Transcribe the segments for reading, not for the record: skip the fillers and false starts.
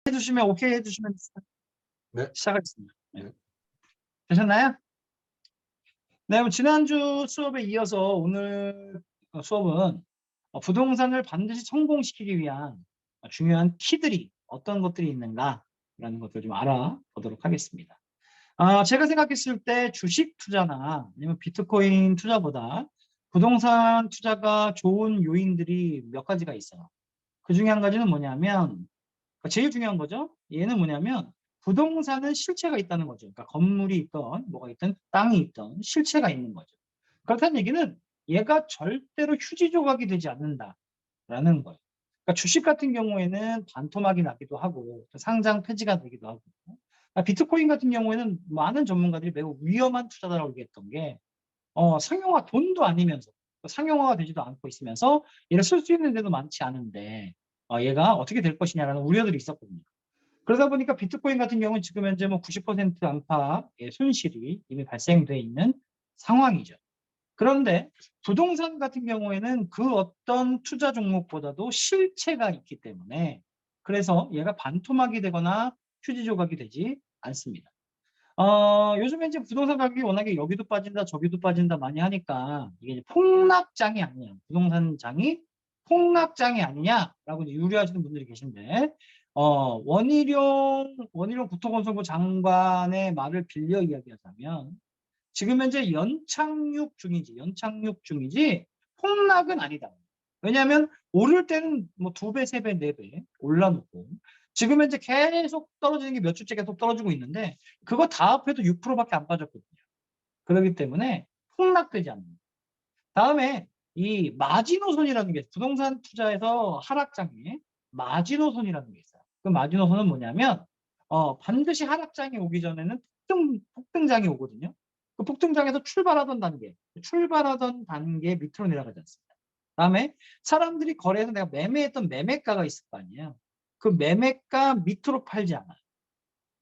해주시면 오케이 해주시면 네. 시작하겠습니다. 네. 네. 되셨나요? 네, 그럼 지난주 수업에 이어서 오늘 수업은 부동산을 반드시 성공시키기 위한 중요한 키들이 어떤 것들이 있는가라는 것들을 좀 알아보도록 하겠습니다. 제가 생각했을 때 주식 투자나 아니면 비트코인 투자보다 부동산 투자가 좋은 요인들이 몇 가지가 있어요. 그 중에 한 가지는 뭐냐면 제일 중요한 거죠. 얘는 뭐냐면 부동산은 실체가 있다는 거죠. 그러니까 건물이 있던 뭐가 있든 땅이 있던 실체가 있는 거죠. 그렇다는 얘기는 얘가 절대로 휴지 조각이 되지 않는다라는 거예요. 그러니까 주식 같은 경우에는 반토막이 나기도 하고 상장 폐지가 되기도 하고 비트코인 같은 경우에는 많은 전문가들이 매우 위험한 투자다라고 얘기했던 게 상용화 돈도 아니면서 상용화가 되지도 않고 있으면서 얘를 쓸 수 있는 데도 많지 않은데 얘가 어떻게 될 것이냐라는 우려들이 있었거든요. 그러다 보니까 비트코인 같은 경우는 지금 현재 뭐 90% 안팎의 손실이 이미 발생돼 있는 상황이죠. 그런데 부동산 같은 경우에는 그 어떤 투자 종목보다도 실체가 있기 때문에 그래서 얘가 반토막이 되거나 휴지 조각이 되지 않습니다. 요즘에 이제 부동산 가격이 워낙에 여기도 빠진다 저기도 빠진다 많이 하니까 이게 이제 폭락장이 아니냐, 부동산장이 폭락장이 아니냐라고 이제 유리하시는 분들이 계신데 원희룡 국토건설부 장관의 말을 빌려 이야기하자면 지금 현재 연착륙 중이지 폭락은 아니다. 왜냐하면 오를 때는 뭐 2배, 3배, 4배 올라놓고 지금 현재 계속 떨어지는 게 몇 주째 계속 떨어지고 있는데 그거 다 합해도 6%밖에 안 빠졌거든요. 그렇기 때문에 폭락되지 않는다. 다음에 이 마지노선이라는 게 부동산 투자에서 하락장에 마지노선이라는 게 있어요. 그 마지노선은 뭐냐면 반드시 하락장이 오기 전에는 폭등장이 오거든요. 그 폭등장에서 출발하던 단계 밑으로 내려가지 않습니다. 다음에 사람들이 거래해서 내가 매매했던 매매가가 있을 거 아니에요. 그 매매가 밑으로 팔지 않아요.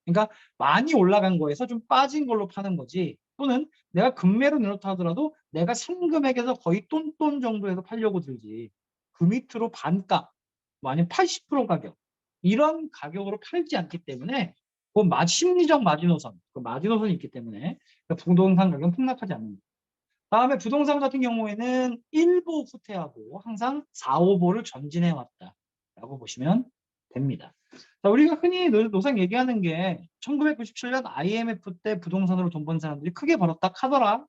그러니까 많이 올라간 거에서 좀 빠진 걸로 파는 거지 또는 내가 금매로 내놓다 하더라도 내가 산 금액에서 거의 똔똔 정도에서 팔려고 들지 그 밑으로 반가 뭐 아니면 80% 가격 이런 가격으로 팔지 않기 때문에 그 심리적 마지노선 그 마지노선이 있기 때문에 부동산 가격은 폭락하지 않는다. 다음에 부동산 같은 경우에는 1보 후퇴하고 항상 4, 5보를 전진해 왔다라고 보시면 됩니다. 자, 우리가 흔히 노상 얘기하는 게 1997년 IMF 때 부동산으로 돈 번 사람들이 크게 벌었다 카더라.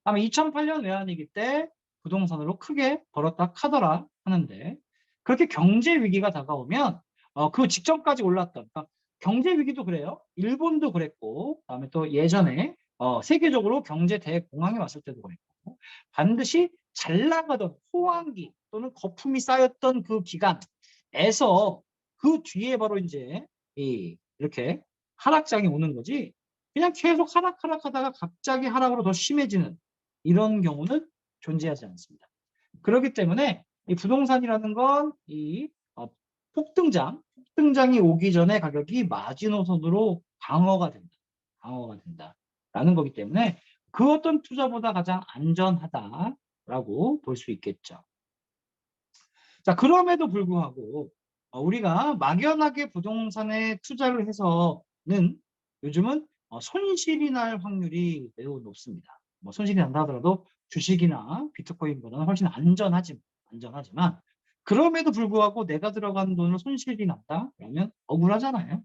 다음에 2008년 외환위기 때 부동산으로 크게 벌었다 카더라 하는데 그렇게 경제 위기가 다가오면 그 직전까지 올랐던 그러니까 경제 위기도 그래요. 일본도 그랬고 그다음에 또 예전에 세계적으로 경제 대공황이 왔을 때도 그랬고 반드시 잘 나가던 호황기 또는 거품이 쌓였던 그 기간에서 그 뒤에 바로 이제 이렇게 하락장이 오는 거지 그냥 계속 하락하다가 갑자기 하락으로 더 심해지는 이런 경우는 존재하지 않습니다. 그렇기 때문에 이 부동산이라는 건 이 폭등장이 오기 전에 가격이 마지노선으로 방어가 된다라는 거기 때문에 그 어떤 투자보다 가장 안전하다라고 볼 수 있겠죠. 자, 그럼에도 불구하고 우리가 막연하게 부동산에 투자를 해서는 요즘은 손실이 날 확률이 매우 높습니다. 뭐 손실이 난다 하더라도 주식이나 비트코인보다는 훨씬 안전하지만 그럼에도 불구하고 내가 들어간 돈을 손실이 났다 그러면 억울하잖아요.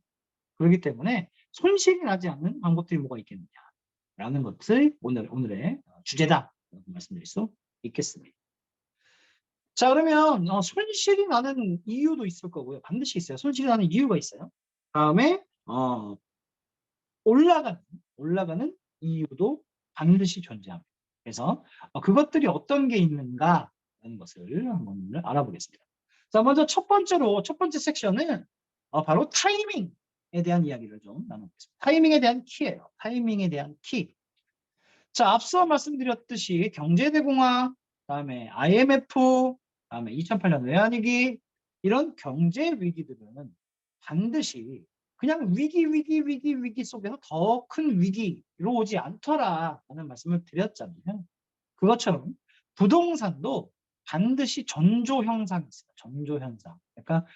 그렇기 때문에 손실이 나지 않는 방법들이 뭐가 있겠느냐라는 것을 오늘의 주제다 말씀드릴 수 있겠습니다. 자, 그러면 손실이 나는 이유도 있을 거고요. 반드시 있어요. 손실이 나는 이유가 있어요. 다음에 올라가는 이유도 반드시 존재합니다. 그래서 그것들이 어떤 게 있는가라는 것을 한번 알아보겠습니다. 자, 먼저 첫 번째 섹션은 바로 타이밍에 대한 이야기를 좀 나눠보겠습니다. 타이밍에 대한 키예요. 타이밍에 대한 키. 자, 앞서 말씀드렸듯이 경제대공황, 다음에 IMF, 다음에 2008년 외환위기 이런 경제 위기들은 반드시 그냥 위기 속에서 더 큰 위기로 오지 않더라라는 말씀을 드렸잖아요. 그것처럼 부동산도 반드시 전조 현상이 있어요. 전조 현상. 그러니까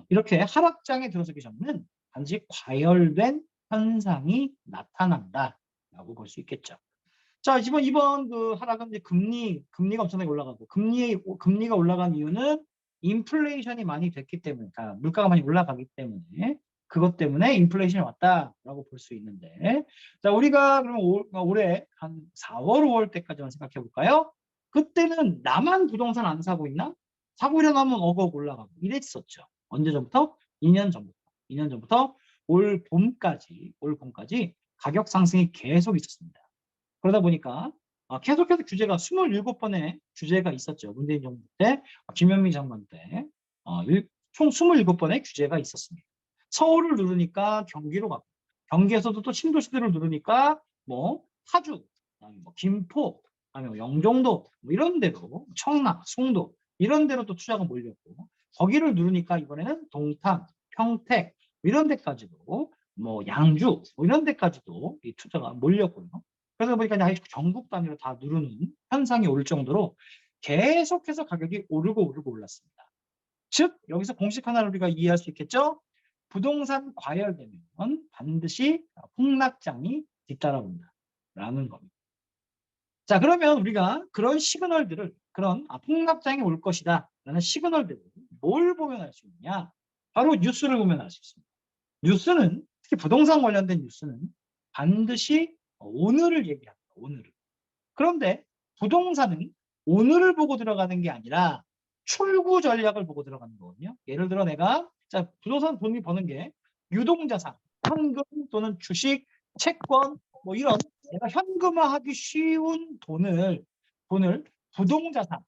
이렇게 하락장에 들어서기 전에는 반드시 과열된 현상이 나타난다라고 볼 수 있겠죠. 자, 이번 그 하락은 이제 금리가 엄청나게 올라가고, 금리가 올라간 이유는 인플레이션이 많이 됐기 때문에, 그러니까 물가가 많이 올라가기 때문에, 그것 때문에 인플레이션이 왔다라고 볼 수 있는데, 자, 우리가 그러면 올해 한 4월, 5월 때까지만 생각해 볼까요? 그때는 나만 부동산 안 사고 있나? 사고 일어나면 어거억 올라가고 이랬었죠. 언제 전부터? 2년 전부터. 2년 전부터 올 봄까지 가격 상승이 계속 있었습니다. 그러다 보니까 계속해서 규제가 27번의 규제가 있었죠. 문재인 정부 때, 김현미 장관 때, 총 27번의 규제가 있었습니다. 서울을 누르니까 경기로 가고, 경기에서도 또 신도시들을 누르니까 뭐 파주, 그다음에 뭐 김포, 아니면 영종도 뭐 이런 데로, 청라, 송도 이런 데로 또 투자가 몰렸고, 거기를 누르니까 이번에는 동탄, 평택 이런 데까지도, 뭐 양주 뭐 이런 데까지도 이 투자가 몰렸고요. 그러다 보니까 아예 전국 단위로 다 누르는 현상이 올 정도로 계속해서 가격이 오르고 올랐습니다. 즉 여기서 공식 하나를 우리가 이해할 수 있겠죠? 부동산 과열되면 반드시 폭락장이 뒤따라온다라는 겁니다. 자, 그러면 우리가 그런 시그널들을, 그런 폭락장이 올 것이다 라는 시그널들을 뭘 보면 알 수 있느냐? 바로 뉴스를 보면 알 수 있습니다. 뉴스는, 특히 부동산 관련된 뉴스는 반드시 오늘을 얘기합니다. 오늘을. 그런데 부동산은 오늘을 보고 들어가는 게 아니라 출구 전략을 보고 들어가는 거거든요. 예를 들어 내가, 자, 부동산 돈이 버는 게 유동자산, 현금 또는 주식, 채권 뭐 이런 내가 현금화하기 쉬운 돈을 부동자산,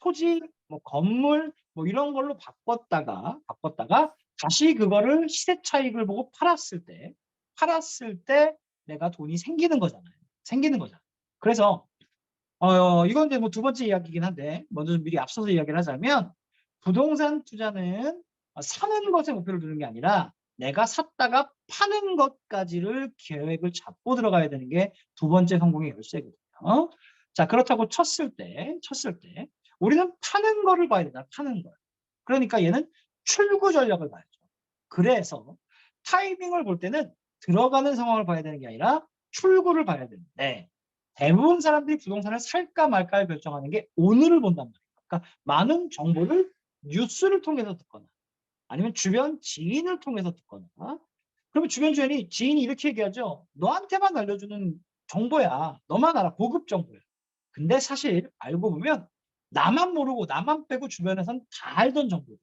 토지, 뭐 건물 뭐 이런 걸로 바꿨다가 다시 그거를 시세 차익을 보고 팔았을 때 내가 돈이 생기는 거잖아요. 그래서 이건 이제 뭐 두 번째 이야기이긴 한데, 먼저 좀 미리 앞서서 이야기를 하자면, 부동산 투자는 사는 것에 목표를 두는 게 아니라 내가 샀다가 파는 것까지를 계획을 잡고 들어가야 되는 게 두 번째 성공의 열쇠거든요. 자, 그렇다고 쳤을 때 우리는 파는 거를 봐야 된다. 파는 걸. 그러니까 얘는 출구 전략을 봐야죠. 그래서 타이밍을 볼 때는 들어가는 상황을 봐야 되는 게 아니라 출구를 봐야 되는데, 대부분 사람들이 부동산을 살까 말까 결정하는 게 오늘을 본단 말이에요. 그러니까 많은 정보를 뉴스를 통해서 듣거나 아니면 주변 지인을 통해서 듣거나, 그러면 주변 지인이 이렇게 얘기하죠. 너한테만 알려주는 정보야. 너만 알아. 고급 정보야. 근데 사실 알고 보면 나만 모르고 나만 빼고 주변에선 다 알던 정보다.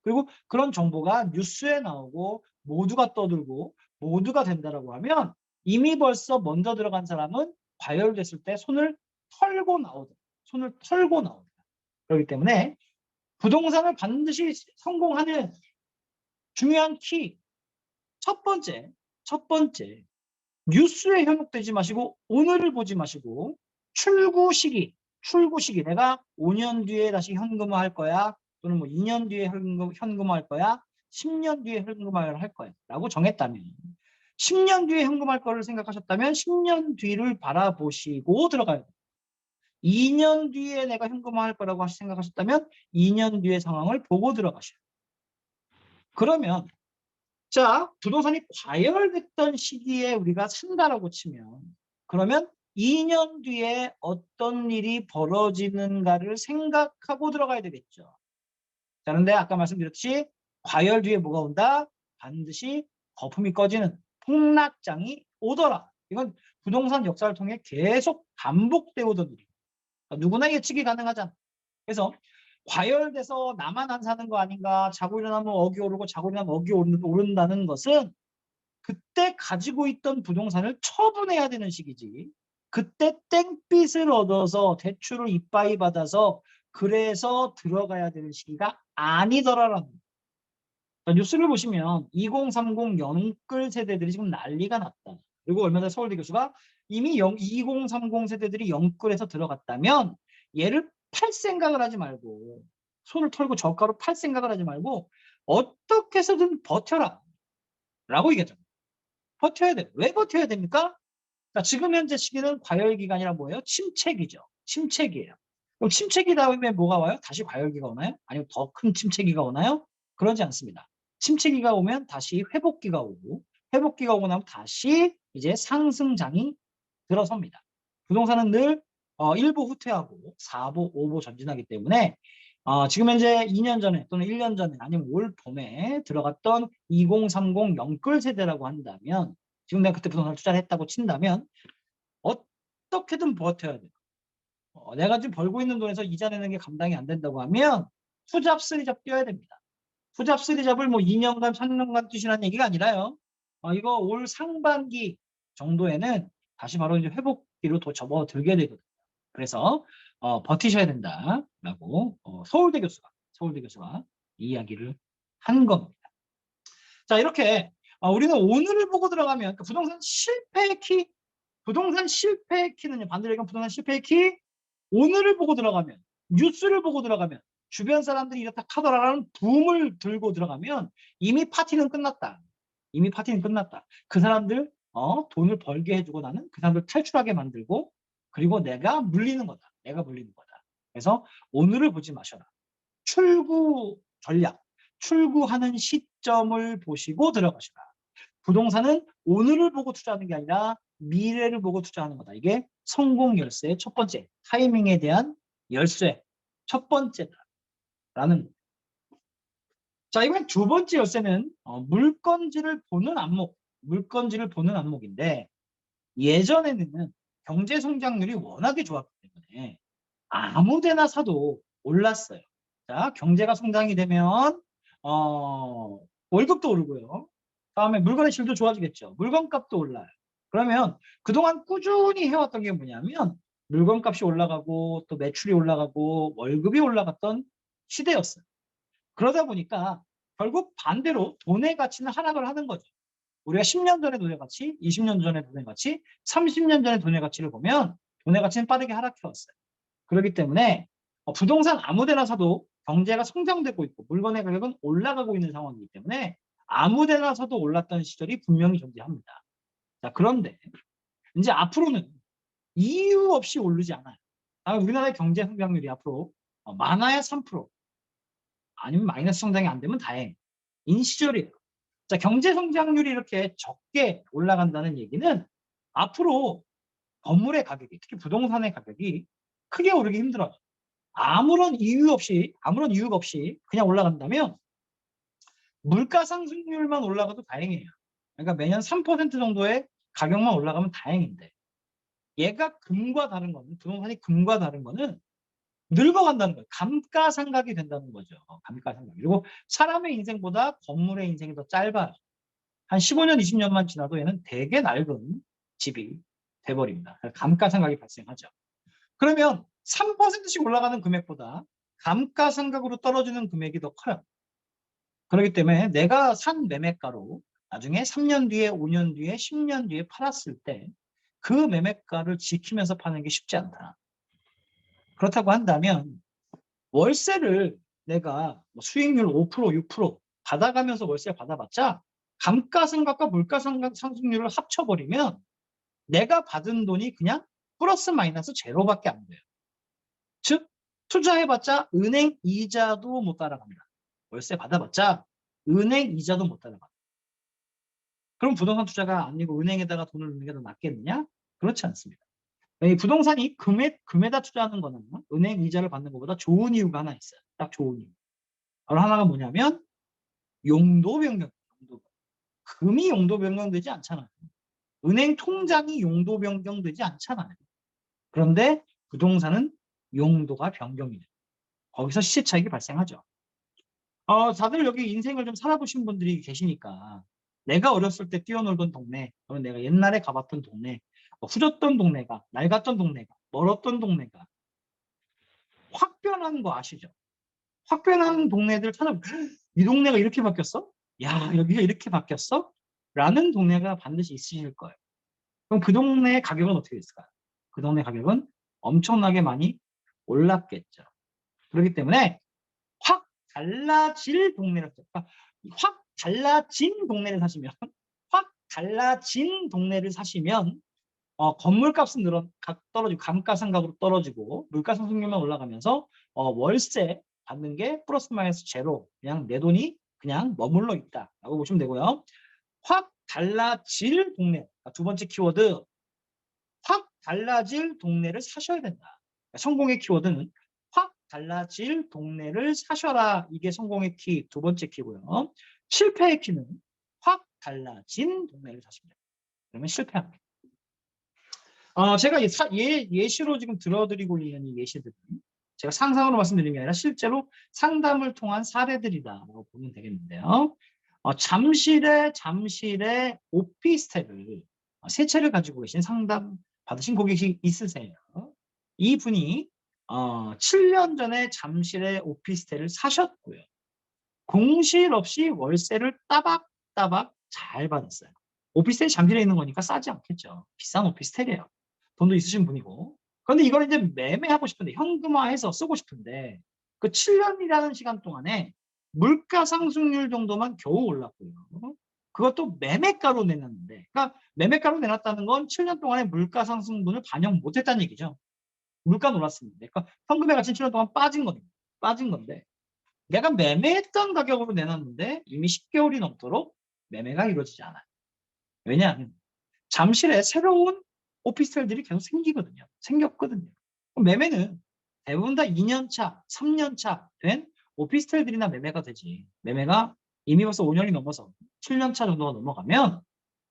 그리고 그런 정보가 뉴스에 나오고 모두가 떠들고 모두가 된다라고 하면 이미 벌써 먼저 들어간 사람은 과열됐을 때 손을 털고 나오더라. 그렇기 때문에 부동산을 반드시 성공하는 중요한 키, 첫 번째, 뉴스에 현혹되지 마시고 오늘을 보지 마시고 출구 시기, 내가 5년 뒤에 다시 현금화할 거야, 또는 뭐 2년 뒤에 현금화할 거야, 10년 뒤에 현금화를 할 거야 라고 정했다면, 10년 뒤에 현금할 거를 생각하셨다면 10년 뒤를 바라보시고 들어가야 돼요. 2년 뒤에 내가 현금화할 거라고 생각하셨다면 2년 뒤의 상황을 보고 들어가셔요. 그러면 자, 부동산이 과열됐던 시기에 우리가 산다라고 치면, 그러면 2년 뒤에 어떤 일이 벌어지는가를 생각하고 들어가야 되겠죠. 자, 그런데 아까 말씀드렸듯이 과열 뒤에 뭐가 온다? 반드시 거품이 꺼지는 폭락장이 오더라. 이건 부동산 역사를 통해 계속 반복되어 오던 일이에요. 그러니까 누구나 예측이 가능하잖아. 그래서 과열돼서 나만 안 사는 거 아닌가, 자고 일어나면 억이 오르고 자고 일어나면 억이 오른다는 것은 그때 가지고 있던 부동산을 처분해야 되는 시기지. 그때 땡빛을 얻어서 대출을 이빠이 받아서 그래서 들어가야 되는 시기가 아니더라라는 거예요. 뉴스를 보시면 2030 영끌 세대들이 지금 난리가 났다. 그리고 얼마 전에 서울대 교수가 이미 2030 세대들이 영끌에서 들어갔다면 얘를 팔 생각을 하지 말고, 손을 털고 저가로 팔 생각을 하지 말고 어떻게 해서든 버텨라 라고 얘기하잖아요. 버텨야 돼요. 왜 버텨야 됩니까? 그러니까 지금 현재 시기는 과열기간이라 뭐예요? 침체기죠. 침체기예요. 그럼 침체기 다음에 뭐가 와요? 다시 과열기가 오나요? 아니면 더 큰 침체기가 오나요? 그러지 않습니다. 침체기가 오면 다시 회복기가 오고 회복기가 오고 나면 다시 이제 상승장이 들어섭니다. 부동산은 늘 1보 후퇴하고 4보, 5보 전진하기 때문에 지금 현재 2년 전에 또는 1년 전에 아니면 올 봄에 들어갔던 2030 영끌 세대라고 한다면 지금 내가 그때 부동산 투자를 했다고 친다면 어떻게든 버텨야 돼요. 내가 지금 벌고 있는 돈에서 이자 내는 게 감당이 안 된다고 하면 투잡, 쓰리잡 뛰어야 됩니다. 투잡, 쓰리잡을 뭐 2년간, 3년간 뛰시라는 얘기가 아니라요. 이거 올 상반기 정도에는 다시 바로 이제 회복기로 더 접어들게 되거든요. 그래서 버티셔야 된다라고 서울대 교수가 이야기를 한 겁니다. 자, 이렇게 우리는 오늘을 보고 들어가면 그러니까 부동산 실패의 키는요. 반대로 얘기하면 부동산 실패의 키 오늘을 보고 들어가면 뉴스를 보고 들어가면 주변 사람들이 이렇다 카더라라는 붐을 들고 들어가면 이미 파티는 끝났다. 이미 파티는 끝났다. 그 사람들 돈을 벌게 해주고 나는 그 사람들 탈출하게 만들고 그리고 내가 물리는 거다. 내가 물리는 거다. 그래서 오늘을 보지 마셔라. 출구 전략, 출구하는 시점을 보시고 들어가시라. 부동산은 오늘을 보고 투자하는 게 아니라 미래를 보고 투자하는 거다. 이게 성공 열쇠의 첫 번째, 타이밍에 대한 열쇠 첫 번째다라는 거예요. 자, 이번 두 번째 열쇠는 물건지를 보는 안목인데 예전에는 경제 성장률이 워낙에 좋았기 때문에 아무데나 사도 올랐어요. 자, 경제가 성장이 되면 월급도 오르고요. 다음에 물건의 질도 좋아지겠죠. 물건값도 올라요. 그러면 그동안 꾸준히 해왔던 게 뭐냐면 물건값이 올라가고 또 매출이 올라가고 월급이 올라갔던 시대였어요. 그러다 보니까 결국 반대로 돈의 가치는 하락을 하는 거죠. 우리가 10년 전의 돈의 가치, 20년 전의 돈의 가치, 30년 전의 돈의 가치를 보면 돈의 가치는 빠르게 하락해왔어요. 그렇기 때문에 부동산 아무데나 사도 경제가 성장되고 있고 물건의 가격은 올라가고 있는 상황이기 때문에 아무데나 사도 올랐던 시절이 분명히 존재합니다. 자, 그런데 이제 앞으로는 이유 없이 오르지 않아요. 우리나라의 경제 성장률이 앞으로 많아야 3% 아니면 마이너스 성장이 안 되면 다행인 시절이에요. 자, 경제 성장률이 이렇게 적게 올라간다는 얘기는 앞으로 건물의 가격이 특히 부동산의 가격이 크게 오르기 힘들어요. 아무런 이유가 없이 그냥 올라간다면 물가 상승률만 올라가도 다행이에요. 그러니까 매년 3% 정도의 가격만 올라가면 다행인데 얘가 부동산이 금과 다른 거는 늙어간다는 거예요. 감가상각이 된다는 거죠. 감가상각. 그리고 사람의 인생보다 건물의 인생이 더 짧아요. 한 15년, 20년만 지나도 얘는 되게 낡은 집이 돼버립니다. 감가상각이 발생하죠. 그러면 3%씩 올라가는 금액보다 감가상각으로 떨어지는 금액이 더 커요. 그렇기 때문에 내가 산 매매가로 나중에 3년 뒤에, 5년 뒤에, 10년 뒤에 팔았을 때 그 매매가를 지키면서 파는 게 쉽지 않다. 그렇다고 한다면 월세를 내가 수익률 5%, 6% 받아가면서 월세 받아봤자 감가상각과 물가상각 상승률을 합쳐버리면 내가 받은 돈이 그냥 플러스 마이너스 제로밖에 안 돼요. 즉 투자해봤자 은행 이자도 못 따라갑니다. 월세 받아봤자 은행 이자도 못 따라갑니다. 그럼 부동산 투자가 아니고 은행에다가 돈을 넣는 게 더 낫겠느냐? 그렇지 않습니다. 이 부동산이 금에다 투자하는 거는 은행 이자를 받는 것보다 좋은 이유가 하나 있어요. 딱 좋은 이유. 바로 하나가 뭐냐면 용도 변경. 금이 용도 변경되지 않잖아요. 은행 통장이 용도 변경되지 않잖아요. 그런데 부동산은 용도가 변경이 돼요. 거기서 시세 차익이 발생하죠. 다들 여기 인생을 좀 살아보신 분들이 계시니까 내가 어렸을 때 뛰어놀던 동네, 또는 내가 옛날에 가봤던 동네, 후졌던 동네가, 낡았던 동네가, 멀었던 동네가 확 변하는 거 아시죠? 확 변하는 동네들 찾아보면 이 동네가 이렇게 바뀌었어? 야, 여기가 이렇게 바뀌었어? 라는 동네가 반드시 있으실 거예요. 그럼 그 동네의 가격은 어떻게 됐을까요? 그 동네 가격은 엄청나게 많이 올랐겠죠. 그렇기 때문에 확 달라질 동네를 확 달라진 동네를 사시면 확 달라진 동네를 사시면 건물값은 떨어지고 감가상각으로 떨어지고 물가상승률만 올라가면서 월세 받는 게 플러스 마이너스 제로 그냥 내 돈이 그냥 머물러 있다라고 보시면 되고요. 확 달라질 동네. 두 번째 키워드, 확 달라질 동네를 사셔야 된다. 성공의 키워드는 확 달라질 동네를 사셔라. 이게 성공의 키, 두 번째 키고요. 실패의 키는 확 달라진 동네를 사십니다. 그러면 실패합니다. 제가 예시로 지금 들어드리고 있는 이 예시들은 제가 상상으로 말씀드린 게 아니라 실제로 상담을 통한 사례들이다라고 보면 되겠는데요. 잠실에 오피스텔을 세 채를 가지고 계신 상담 받으신 고객이 있으세요. 이분이 7년 전에 잠실에 오피스텔을 사셨고요. 공실 없이 월세를 따박따박 잘 받았어요. 오피스텔이 잠실에 있는 거니까 싸지 않겠죠. 비싼 오피스텔이에요. 돈도 있으신 분이고. 그런데 이걸 이제 매매하고 싶은데, 현금화해서 쓰고 싶은데, 그 7년이라는 시간 동안에 물가 상승률 정도만 겨우 올랐고요. 그것도 매매가로 내놨는데, 그러니까 매매가로 내놨다는 건 7년 동안에 물가 상승분을 반영 못했다는 얘기죠. 물가 올랐습니다. 그러니까 현금의 가치는 7년 동안 빠진 겁니다. 빠진 건데, 내가 매매했던 가격으로 내놨는데 이미 10개월이 넘도록 매매가 이루어지지 않아요. 왜냐하면 잠실에 새로운 오피스텔들이 계속 생기거든요. 생겼거든요. 매매는 대부분 다 2년차, 3년차 된 오피스텔들이나 매매가 되지. 매매가 이미 벌써 5년이 넘어서 7년차 정도가 넘어가면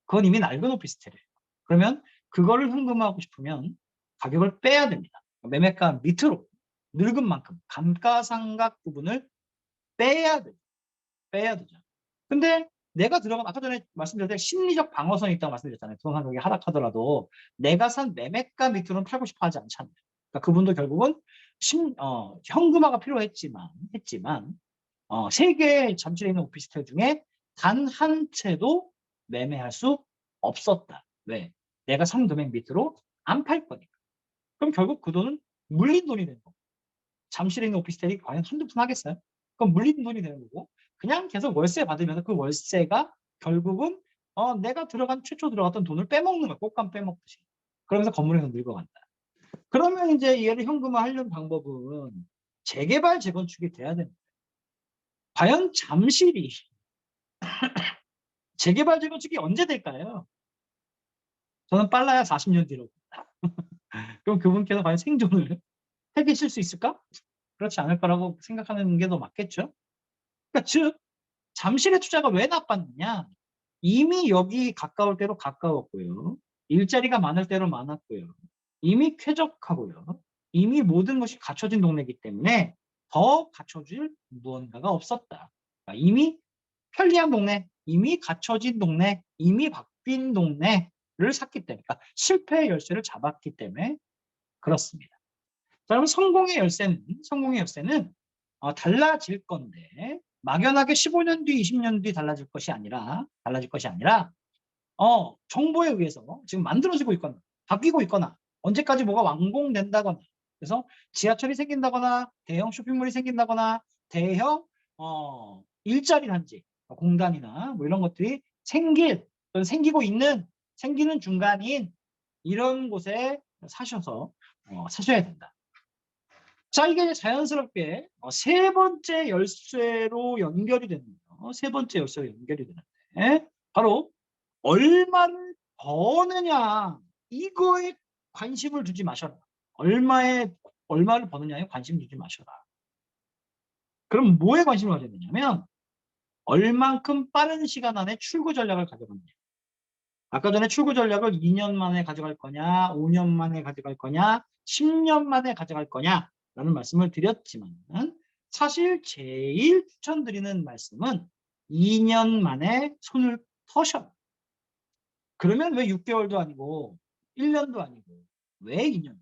그건 이미 낡은 오피스텔이에요. 그러면 그거를 현금화하고 싶으면 가격을 빼야 됩니다. 매매가 밑으로 늙은 만큼 감가상각 부분을 빼야 돼. 빼야 되죠. 근데 내가 들어간, 아까 전에 말씀드렸던 심리적 방어선이 있다고 말씀드렸잖아요. 부동산 가격이 하락하더라도 내가 산 매매가 밑으로는 팔고 싶어 하지 않잖아요. 그러니까 그분도 결국은 현금화가 필요했지만, 세 개의 잠실에 있는 오피스텔 중에 단 한 채도 매매할 수 없었다. 왜? 내가 산 금액 밑으로 안 팔 거니까. 그럼 결국 그 돈은 물린 돈이 되는 거고. 잠실에 있는 오피스텔이 과연 한두 푼 하겠어요? 그럼 물린 돈이 되는 거고, 그냥 계속 월세 받으면서 그 월세가 결국은 내가 최초 들어갔던 돈을 빼먹는 거야. 꽃감 빼먹듯이. 그러면서 건물에서 늙어간다. 그러면 이제 얘를 현금화 하려는 방법은 재개발, 재건축이 돼야 됩니다. 과연 잠실이 재개발, 재건축이 언제 될까요? 저는 빨라야 40년 뒤로. 그럼 그분께서 과연 생존을 해 계실 수 있을까? 그렇지 않을 거라고 생각하는 게 더 맞겠죠? 그러니까 즉 잠실의 투자가 왜 나빴느냐? 이미 여기 가까울 대로 가까웠고요. 일자리가 많을 대로 많았고요. 이미 쾌적하고요. 이미 모든 것이 갖춰진 동네이기 때문에 더 갖춰질 무언가가 없었다. 그러니까 이미 편리한 동네, 이미 갖춰진 동네, 이미 바뀐 동네를 샀기 때문에, 그러니까 실패의 열쇠를 잡았기 때문에 그렇습니다. 자, 그럼 성공의 열쇠는 달라질 건데, 막연하게 15년 뒤, 20년 뒤 달라질 것이 아니라, 정보에 의해서 지금 만들어지고 있거나, 바뀌고 있거나, 언제까지 뭐가 완공된다거나, 그래서 지하철이 생긴다거나, 대형 쇼핑몰이 생긴다거나, 대형, 일자리 단지, 공단이나 뭐 이런 것들이 또는 생기는 중간인 이런 곳에 사셔야 된다. 자, 이게 자연스럽게 세 번째 열쇠로 연결이 됩니다. 세 번째 열쇠로 연결이 되는데 바로 얼마를 버느냐, 이거에 관심을 두지 마셔라. 얼마를 버느냐에 관심 두지 마셔라. 그럼 뭐에 관심을 가져야 되냐면 얼만큼 빠른 시간 안에 출구 전략을 가져가느냐. 아까 전에 출구 전략을 2년 만에 가져갈 거냐, 5년 만에 가져갈 거냐, 10년 만에 가져갈 거냐 라는 말씀을 드렸지만 사실 제일 추천드리는 말씀은 2년 만에 손을 터셔. 그러면 왜 6개월도 아니고 1년도 아니고 왜 2년?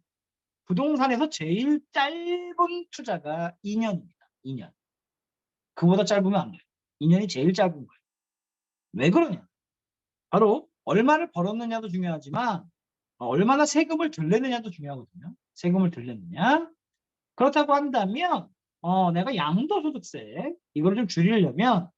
부동산에서 제일 짧은 투자가 2년입니다. 2년. 그보다 짧으면 안 돼요. 2년이 제일 짧은 거예요. 왜 그러냐? 바로 얼마를 벌었느냐도 중요하지만 얼마나 세금을 덜 내느냐도 중요하거든요. 세금을 덜 내느냐. 그렇다고 한다면 내가 양도소득세 이걸 좀 줄이려면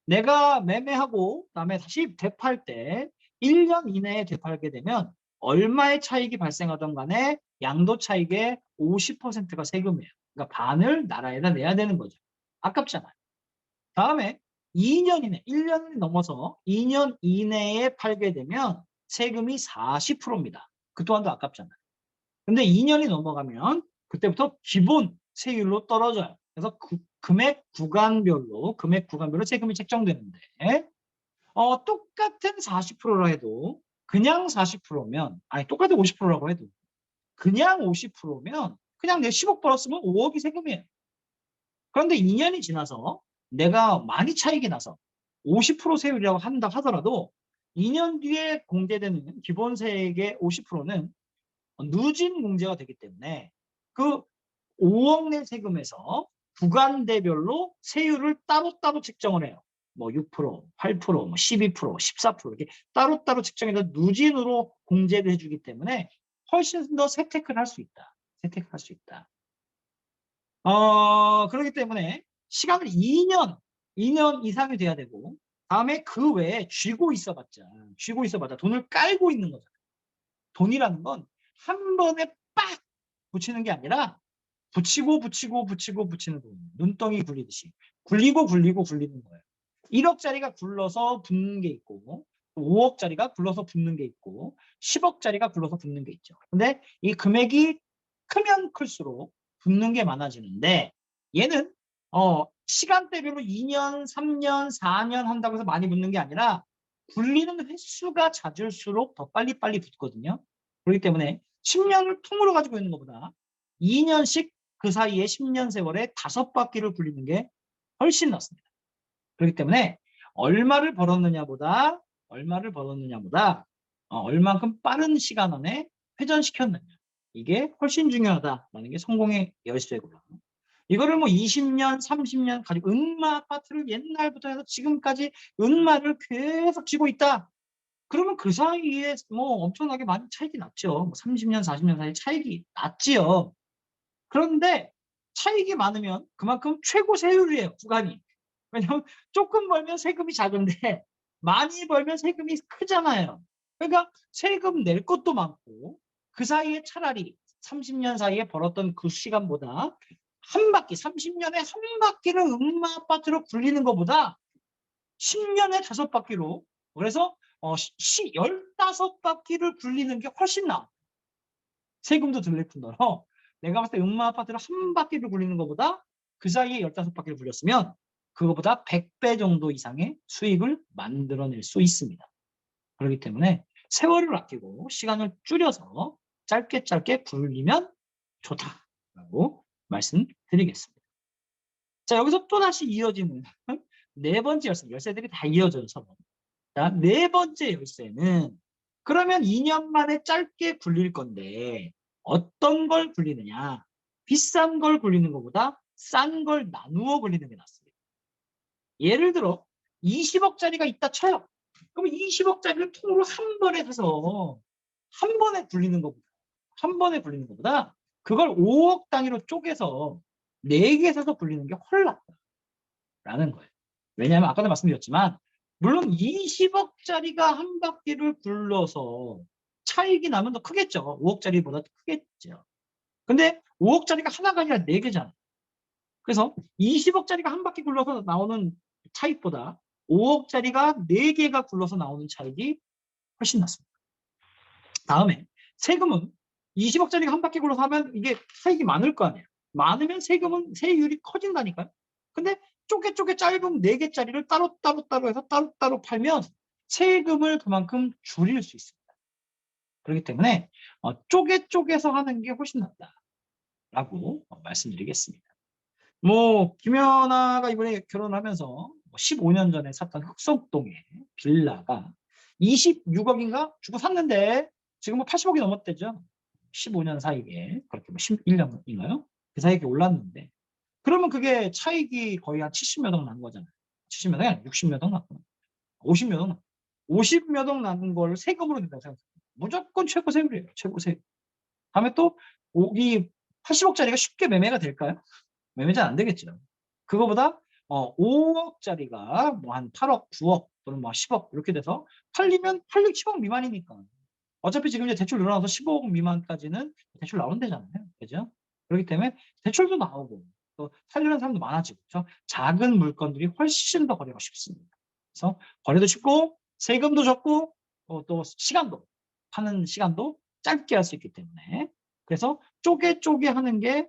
내가 매매하고 그다음에 다시 되팔 때 1년 이내에 되팔게 되면 얼마의 차익이 발생하던 간에 양도 차익의 50%가 세금이에요. 그러니까 반을 나라에다 내야 되는 거죠. 아깝잖아요. 다음에 2년 이내, 1년이 넘어서 2년 이내에 팔게 되면 세금이 40%입니다. 그 또한도 아깝잖아요. 근데 2년이 넘어가면 그때부터 기본 세율로 떨어져요. 그래서 금액 구간별로 세금이 책정되는데 똑같은 40%라 해도 그냥 40%면 아니 똑같은 50%라고 해도 그냥 50%면 그냥 내 10억 벌었으면 5억이 세금이에요. 그런데 2년이 지나서 내가 많이 차익이 나서 50% 세율이라고 한다 하더라도 2년 뒤에 공제되는 기본세액의 50%는 누진 공제가 되기 때문에 그 5억 내 세금에서 구간대별로 세율을 따로따로 책정을 해요. 뭐 6%, 8%, 뭐 12%, 14% 이렇게 따로따로 책정해서 누진으로 공제를 해주기 때문에 훨씬 더 세택을 할 수 있다. 세택할 수 있다. 그렇기 때문에 시간을 2년 이상이 돼야 되고 다음에 그 외에 쥐고 있어봤자 돈을 깔고 있는 거잖아요. 돈이라는 건 한 번에 빡 붙이는 게 아니라 붙이는 돈. 눈덩이 굴리듯이. 굴리고 굴리는 거예요. 1억짜리가 굴러서 붙는 게 있고 5억짜리가 굴러서 붙는 게 있고 10억짜리가 굴러서 붙는 게 있죠. 근데 이 금액이 크면 클수록 붙는 게 많아지는데 얘는 시간대별로 2년, 3년, 4년 한다고 해서 많이 붙는 게 아니라 굴리는 횟수가 잦을수록 더 빨리빨리 붙거든요. 그렇기 때문에 10년을 통으로 가지고 있는 것보다 2년씩 그 사이에 10년 세월에 5바퀴를 굴리는 게 훨씬 낫습니다. 그렇기 때문에 얼마를 벌었느냐보다 얼만큼 빠른 시간 안에 회전시켰느냐 이게 훨씬 중요하다라는 게 성공의 열쇠고요. 이거를 뭐 20년, 30년 가지고 은마 아파트를 옛날부터 해서 지금까지 은마를 계속 쥐고 있다. 그러면 그 사이에 뭐 엄청나게 많이 차익이 났죠. 뭐 30년, 40년 사이 차익이 났지요. 그런데 차익이 많으면 그만큼 최고 세율이에요, 구간이. 왜냐면 조금 벌면 세금이 작은데 많이 벌면 세금이 크잖아요. 그러니까 세금 낼 것도 많고 그 사이에 차라리 30년 사이에 벌었던 그 시간보다 한 바퀴, 30년에 한 바퀴를 음마 아파트로 굴리는 것보다 10년에 5바퀴로 그래서 15바퀴를 굴리는 게 훨씬 나아. 세금도 덜 낼 뿐더러 내가 봤을 때 음마 아파트를 한 바퀴를 굴리는 것보다 그 사이에 15바퀴를 굴렸으면 그거보다 100배 정도 이상의 수익을 만들어낼 수 있습니다. 그렇기 때문에 세월을 아끼고 시간을 줄여서 짧게 굴리면 좋다라고 말씀드리겠습니다. 자, 여기서 또다시 이어지는 네 번째 열쇠들이 다 이어져서 자, 네 번째 열쇠는 그러면 2년 만에 짧게 굴릴 건데 어떤 걸 굴리느냐? 비싼 걸 굴리는 것보다 싼 걸 나누어 굴리는 게 낫습니다. 예를 들어 20억짜리가 있다 쳐요. 그럼 20억짜리를 통으로 한 번에 사서 한 번에 굴리는 것보다 그걸 5억 단위로 쪼개서 4개 사서 굴리는 게 훨씬 낫다라는 거예요. 왜냐하면 아까도 말씀드렸지만 물론 20억짜리가 한 바퀴를 굴러서 차익이 나면 더 크겠죠. 5억짜리보다 더 크겠죠. 근데 5억짜리가 하나가 아니라 4개잖아요. 그래서 20억짜리가 한 바퀴 굴러서 나오는 차익보다 5억짜리가 4개가 굴러서 나오는 차익이 훨씬 낫습니다. 다음에 세금은 20억짜리가 한 바퀴 굴러서 하면 이게 차익이 많을 거 아니에요. 많으면 세율이 커진다니까요. 근데 쪼개 짧은 4개짜리를 따로 해서 따로 팔면 세금을 그만큼 줄일 수 있습니다. 그렇기 때문에 쪼개서 하는 게 훨씬 낫다라고 말씀드리겠습니다. 뭐 김연아가 이번에 결혼하면서 15년 전에 샀던 흑석동의 빌라가 26억인가 주고 샀는데 지금 뭐 80억이 넘었대죠. 15년 사이에 그렇게 뭐 11년인가요? 그 사이에 올랐는데 그러면 그게 차익이 거의 한 70몇 억 난 거잖아요. 70몇 억이 아니라 60몇 억 났구나. 50몇 억 났 50몇 억 나는 걸 세금으로 낸다고 생각해요. 무조건 최고 세율이에요. 최고 세율. 다음에 또 이 80억짜리가 쉽게 매매가 될까요? 매매 잘 안 되겠죠. 그거보다 5억짜리가 뭐 한 8억, 9억 또는 뭐 10억 이렇게 돼서 팔리면 10억 미만이니까. 어차피 지금 이제 대출 늘어나서 15억 미만까지는 대출 나오는 데잖아요. 그죠? 그렇기 때문에 대출도 나오고 또 살려는 사람도 많아지고, 그렇죠? 작은 물건들이 훨씬 더 거래가 쉽습니다. 그래서 거래도 쉽고 세금도 적고 또 시간도 파는 시간도 짧게 할 수 있기 때문에 그래서 쪼개 하는 게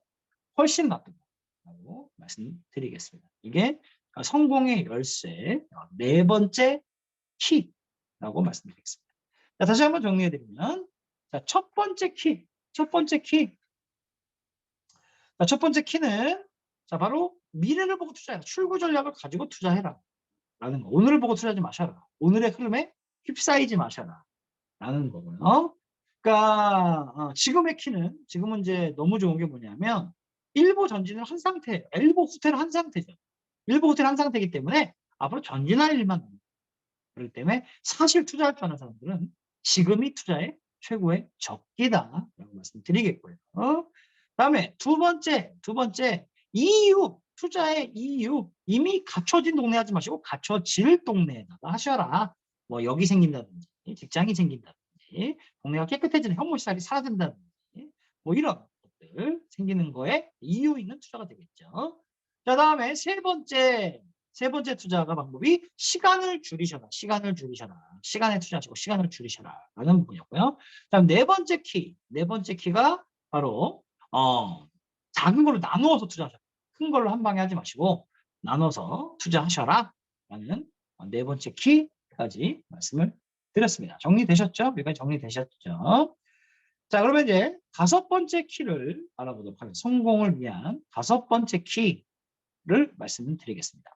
훨씬 낫다고 말씀드리겠습니다. 이게 성공의 열쇠 네 번째 키라고 말씀드리겠습니다. 자, 다시 한번 정리해드리면 자, 첫 번째 키. 자, 첫 번째 키는 자, 바로 미래를 보고 투자해라. 출구 전략을 가지고 투자해라. 라는 거. 오늘을 보고 투자하지 마셔라. 오늘의 흐름에 휩싸이지 마셔라. 라는 거고요. 그러니까 지금의 키는 지금은 이제 너무 좋은 게 뭐냐면 일보 전진을 한 상태예요. 일보 후퇴를 한 상태죠. 일보 후퇴를 한 상태이기 때문에 앞으로 전진할 일만 남니다. 그렇기 때문에 사실 투자할 줄 아는 사람들은 지금이 투자의 최고의 적기다라고 말씀드리겠고요. 다음에 두 번째 이유 투자의 이유 이미 갖춰진 동네 하지 마시고 갖춰질 동네에다가 하셔라. 뭐 여기 생긴다든지 직장이 생긴다든지 동네가 깨끗해지는 혐오시설이 사라진다든지 뭐 이런 것들 생기는 거에 이유 있는 투자가 되겠죠. 자, 다음에 세 번째 투자가 방법이 시간을 줄이셔라. 시간에 투자하시고 시간을 줄이셔라. 라는 부분이었고요. 다음 네 번째 키가 바로 작은 걸로 나누어서 투자하셔라. 큰 걸로 한 방에 하지 마시고 나눠서 투자하셔라. 라는 네 번째 키까지 말씀을 드렸습니다. 정리되셨죠? 여기까지 정리되셨죠? 자, 그러면 이제 다섯 번째 키를 알아보도록 하겠습니다. 성공을 위한 다섯 번째 키를 말씀드리겠습니다.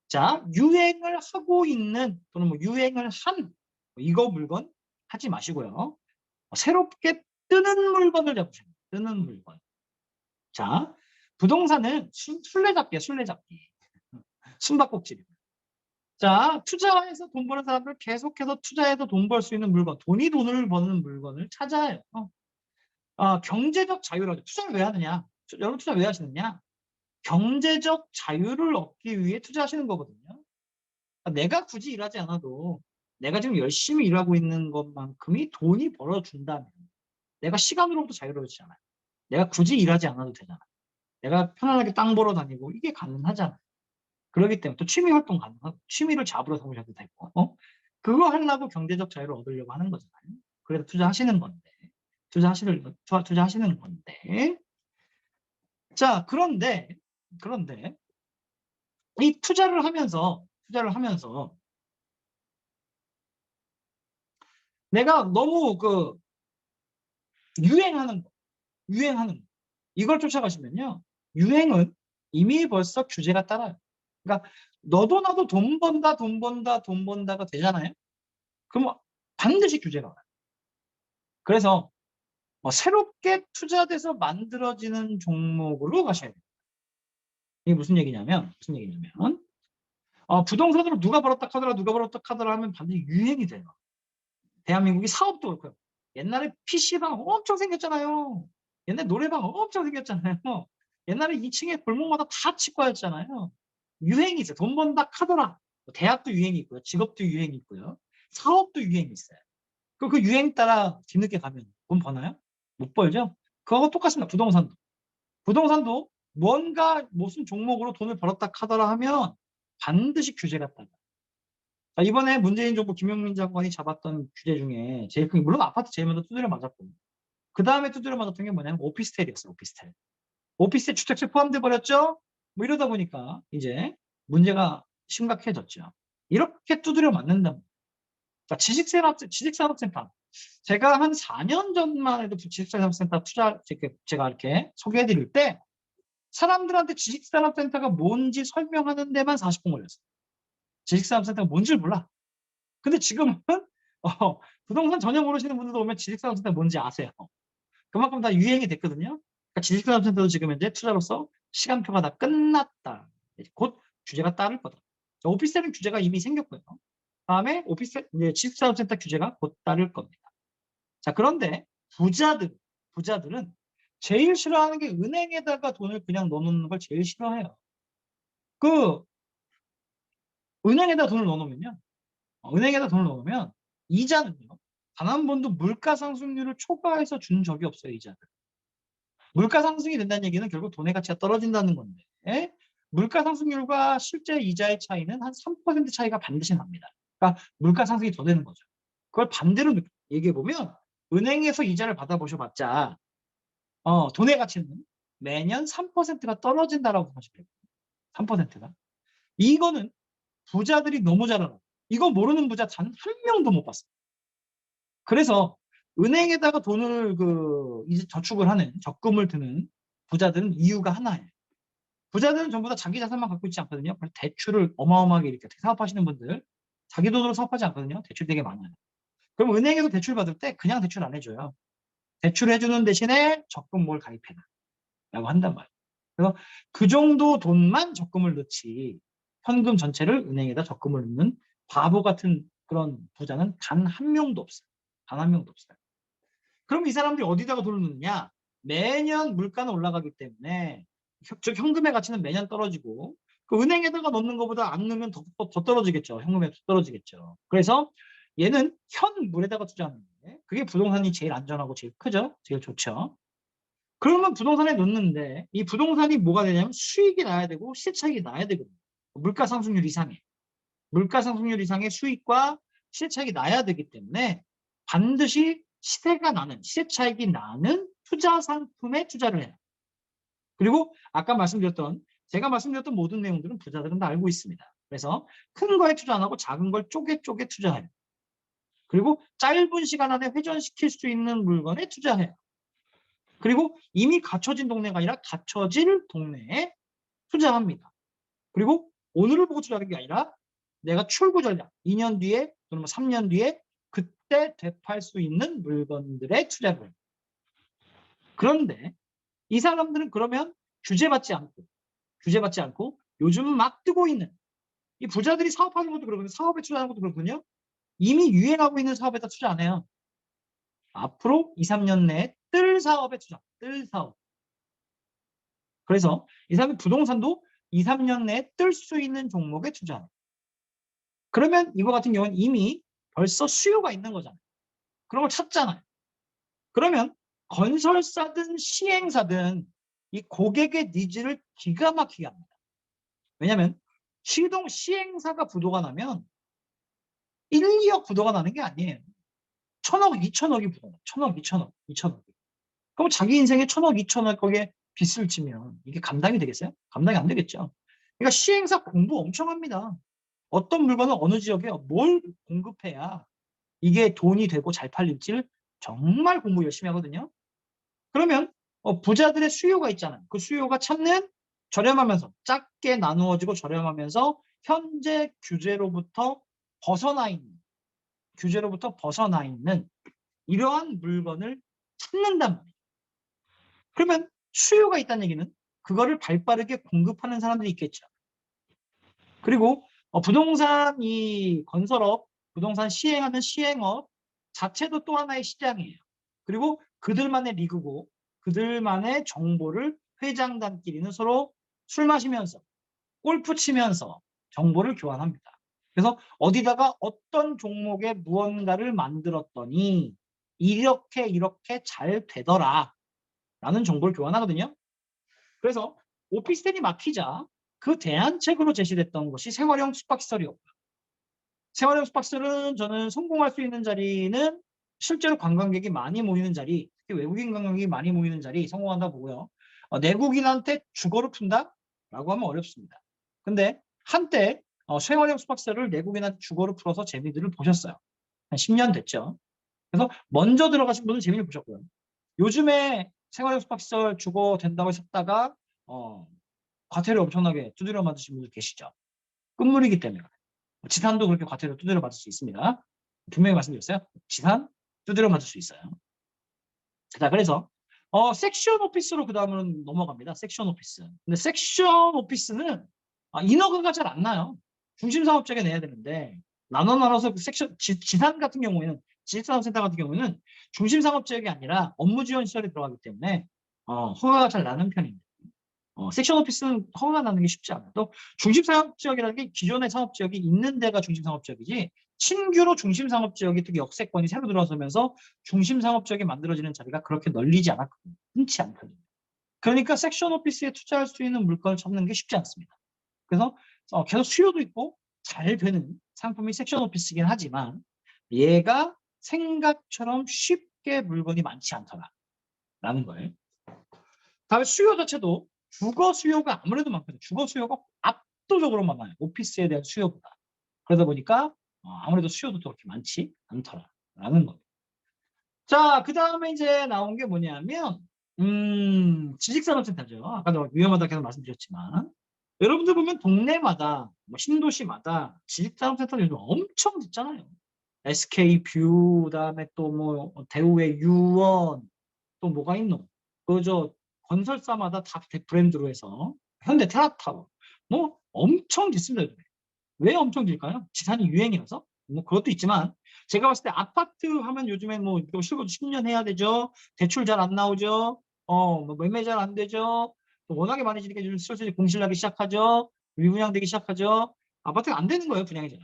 자, 유행을 하고 있는 또는 뭐 유행을 한 이거 물건 하지 마시고요. 새롭게 뜨는 물건을 잡으셔야 돼요. 뜨는 물건. 자, 부동산은 술래잡기야, 술래잡기. 숨바꼭질. 자, 투자해서 돈 버는 사람들 계속해서 투자해서 돈 벌 수 있는 물건, 돈을 버는 물건을 찾아요. 경제적 자유라고. 투자를 왜 하느냐? 여러분 투자 왜 하시느냐? 경제적 자유를 얻기 위해 투자하시는 거거든요. 내가 굳이 일하지 않아도 내가 지금 열심히 일하고 있는 것만큼이 돈이 벌어준다면 내가 시간으로부터 자유로워지잖아요. 내가 굳이 일하지 않아도 되잖아요. 내가 편안하게 땅 보러 다니고 이게 가능하잖아요. 그렇기 때문에 또 취미 활동 가능하고 취미를 잡으러 다니셔도 되고 그거 하려고 경제적 자유를 얻으려고 하는 거잖아요. 그래서 투자하시는 건데 자, 그런데 이 투자를 하면서 내가 너무 유행하는 거 이걸 쫓아가시면요. 유행은 이미 벌써 규제가 따라요. 그러니까 너도 나도 돈 번다가 되잖아요. 그럼 반드시 규제가 와요. 그래서 새롭게 투자돼서 만들어지는 종목으로 가셔야 돼요. 이게 무슨 얘기냐면 부동산으로 누가 벌었다 카더라 하면 반드시 유행이 돼요. 대한민국이 사업도 그렇고요. 옛날에 PC방 엄청 생겼잖아요. 옛날에 노래방 엄청 생겼잖아요. 옛날에 2층에 골목마다 다 치과였잖아요. 유행이 있어요. 돈 번다 카더라. 대학도 유행이 있고요. 직업도 유행이 있고요. 사업도 유행이 있어요. 그 유행 따라 뒤늦게 가면 돈 버나요? 못 벌죠? 그거하고 똑같습니다. 부동산도 뭔가 무슨 종목으로 돈을 벌었다 카더라 하면 반드시 규제가 따라. 자, 이번에 문재인 정부 김용민 장관이 잡았던 규제 중에 제일 큰 게 물론 아파트 제일 먼저 두드려 맞았고 그 다음에 두드려 맞았던 게 뭐냐면 오피스텔이었어요. 오피스텔 주택세 포함돼 버렸죠? 뭐 이러다 보니까 이제 문제가 심각해졌죠. 이렇게 두드려 맞는다. 자, 지식산업센터. 제가 한 4년 전만 해도 지식산업센터 제가 이렇게 소개해 드릴 때 사람들한테 지식산업센터가 뭔지 설명하는 데만 40분 걸렸어요. 지식산업센터가 뭔지를 몰라. 근데 지금은 부동산 전혀 모르시는 분들도 오면 지식산업센터 뭔지 아세요. 그만큼 다 유행이 됐거든요. 그러니까 지식산업센터도 지금 현재 투자로서 시간표가 다 끝났다. 곧 규제가 따를 거다. 오피스텔은 규제가 이미 생겼고요. 다음에 이제 지식산업센터 규제가 곧 따를 겁니다. 자, 그런데 부자들은 제일 싫어하는 게 은행에다가 돈을 그냥 넣어놓는 걸 제일 싫어해요. 은행에다 돈을 넣어놓으면 이자는요. 단 한 번도 물가 상승률을 초과해서 준 적이 없어요. 이자를. 물가 상승이 된다는 얘기는 결국 돈의 가치가 떨어진다는 건데, 물가 상승률과 실제 이자의 차이는 한 3% 차이가 반드시 납니다. 그러니까 물가 상승이 더 되는 거죠. 그걸 반대로 얘기해 보면 은행에서 이자를 받아보셔봤자 돈의 가치는 매년 3%가 떨어진다라고 보시면 돼요. 3%가. 이거는 부자들이 너무 잘 알아요. 이거 모르는 부자 단 한 명도 못 봤어요. 그래서 은행에다가 돈을 이제 저축을 하는, 적금을 드는 부자들은 이유가 하나예요. 부자들은 전부 다 자기 자산만 갖고 있지 않거든요. 그래서 대출을 어마어마하게 이렇게 사업하시는 분들, 자기 돈으로 사업하지 않거든요. 대출 되게 많아요. 그럼 은행에서 대출 받을 때 그냥 대출 안 해줘요. 대출해주는 대신에 적금 뭘 가입해라 라고 한단 말이에요. 그래서 그 정도 돈만 적금을 넣지 현금 전체를 은행에다 적금을 넣는 바보 같은 그런 부자는 단 한 명도 없어요. 단 한 명도 없어요. 그럼 이 사람들이 어디다가 돈을 넣느냐? 매년 물가는 올라가기 때문에 즉 현금의 가치는 매년 떨어지고 그 은행에다가 넣는 것보다 안 넣으면 더 떨어지겠죠. 현금이 더 떨어지겠죠. 그래서 얘는 현물에다가 투자하는 건데 그게 부동산이 제일 안전하고 제일 크죠. 제일 좋죠. 그러면 부동산에 넣는데 이 부동산이 뭐가 되냐면 수익이 나야 되고 시세차익이 나야 되거든요. 물가 상승률 이상의. 물가 상승률 이상의 수익과 시세차익이 나야 되기 때문에 반드시 시세가 나는, 시세차익이 나는 투자 상품에 투자를 해요. 그리고 아까 제가 말씀드렸던 모든 내용들은 부자들은 다 알고 있습니다. 그래서 큰 거에 투자 안 하고 작은 걸 쪼개 투자해요. 그리고 짧은 시간 안에 회전시킬 수 있는 물건에 투자해요. 그리고 이미 갖춰진 동네가 아니라 갖춰질 동네에 투자합니다. 그리고 오늘을 보고 투자하는 게 아니라 내가 출구 전략, 2년 뒤에 또는 3년 뒤에 그때 되팔 수 있는 물건들에 투자를 해요. 그런데 이 사람들은 그러면 규제받지 않고 요즘 막 뜨고 있는 이 부자들이 사업하는 것도 그렇거든요. 사업에 투자하는 것도 그렇거든요. 이미 유행하고 있는 사업에다 투자 안 해요. 앞으로 2, 3년 내에 뜰 사업에 투자, 뜰 사업. 그래서 이 사람은 부동산도 2, 3년 내에 뜰 수 있는 종목에 투자해요. 그러면 이거 같은 경우는 이미 벌써 수요가 있는 거잖아요. 그런 걸 찾잖아요. 그러면 건설사든 시행사든 이 고객의 니즈를 기가 막히게 합니다. 왜냐하면 시행사가 부도가 나면 1, 2억 부도가 나는 게 아니에요. 1,000억, 2,000억이 부도가 나요. 1,000억, 2,000억. 그럼 자기 인생에 1,000억, 2,000억 거기에 빚을 지면 이게 감당이 되겠어요? 감당이 안 되겠죠. 그러니까 시행사 공부 엄청 합니다. 어떤 물건을 어느 지역에 뭘 공급해야 이게 돈이 되고 잘 팔릴지를 정말 공부 열심히 하거든요. 그러면 부자들의 수요가 있잖아요. 그 수요가 찾는 저렴하면서 작게 나누어지고 저렴하면서 현재 규제로부터 벗어나 있는 이러한 물건을 찾는단 말이에요. 그러면 수요가 있다는 얘기는 그거를 발빠르게 공급하는 사람들이 있겠죠. 그리고 부동산 건설업, 부동산 시행하는 시행업 자체도 또 하나의 시장이에요. 그리고 그들만의 리그고 그들만의 정보를 회장단끼리는 서로 술 마시면서 골프 치면서 정보를 교환합니다. 그래서 어디다가 어떤 종목에 무언가를 만들었더니 이렇게 잘 되더라 라는 정보를 교환하거든요. 그래서 오피스텔이 막히자 그 대안책으로 제시됐던 것이 생활형 숙박시설이었고요. 생활형 숙박시설은 저는 성공할 수 있는 자리는 실제로 관광객이 많이 모이는 자리, 특히 외국인 관광객이 많이 모이는 자리 성공한다 보고요. 내국인한테 주거를 푼다? 라고 하면 어렵습니다. 근데 한때 생활형 숙박시설을 내국인한테 주거를 풀어서 재미들을 보셨어요. 한 10년 됐죠. 그래서 먼저 들어가신 분은 재미를 보셨고요. 요즘에 생활형 숙박시설 주거 된다고 하셨다가 과태료 엄청나게 두드려 맞으신 분들 계시죠. 끝물이기 때문에. 지산도 그렇게 과태료 두드려 맞을 수 있습니다. 분명히 말씀드렸어요. 지산 두드려 맞을 수 있어요. 자, 그래서 섹션 오피스로 그 다음으로 넘어갑니다. 섹션 오피스. 근데 섹션 오피스는 인허가가 잘 안 나요. 중심사업자가 내야 되는데 나눠서 그 섹션 지산 같은 경우에는 지식산업센터 같은 경우는 중심상업지역이 아니라 업무지원 시설에 들어가기 때문에 허가가 잘 나는 편입니다. 섹션 오피스는 허가가 나는 게 쉽지 않아요. 또 중심상업지역이라는 게 기존의 상업지역이 있는 데가 중심상업지역이지 신규로 중심상업지역이 특히 역세권이 새로 들어서면서 중심상업지역이 만들어지는 자리가 그렇게 널리지 않았거든요. 흔치 않거든요. 그러니까 섹션 오피스에 투자할 수 있는 물건을 찾는 게 쉽지 않습니다. 그래서 계속 수요도 있고 잘 되는 상품이 섹션 오피스이긴 하지만 얘가 생각처럼 쉽게 물건이 많지 않더라라는 거예요. 다음에 수요 자체도 주거 수요가 아무래도 많거든요. 주거 수요가 압도적으로 많아요. 오피스에 대한 수요보다. 그러다 보니까 아무래도 수요도 그렇게 많지 않더라라는 겁니다. 자, 그다음에 이제 나온 게 뭐냐면 지식산업센터죠. 아까도 위험하다 계속 말씀드렸지만 여러분들 보면 동네마다 뭐 신도시마다 지식산업센터는 요즘 엄청 짓잖아요. SK뷰 그다음에 또 뭐 대우의 유원 또 뭐가 있노? 그저 건설사마다 다 브랜드로 해서 현대 테라타워 뭐 엄청 짓습니다. 요즘에. 왜 엄청 질까요? 지산이 유행이라서? 뭐 그것도 있지만 제가 봤을 때 아파트 하면 요즘에 뭐 이거 실거주 10년 해야 되죠. 대출 잘 안 나오죠. 뭐 매매 잘 안 되죠. 또 워낙에 많아지니까 요즘 슬슬 공실나기 시작하죠. 미분양되기 시작하죠. 아파트가 안 되는 거예요, 분양이 잘.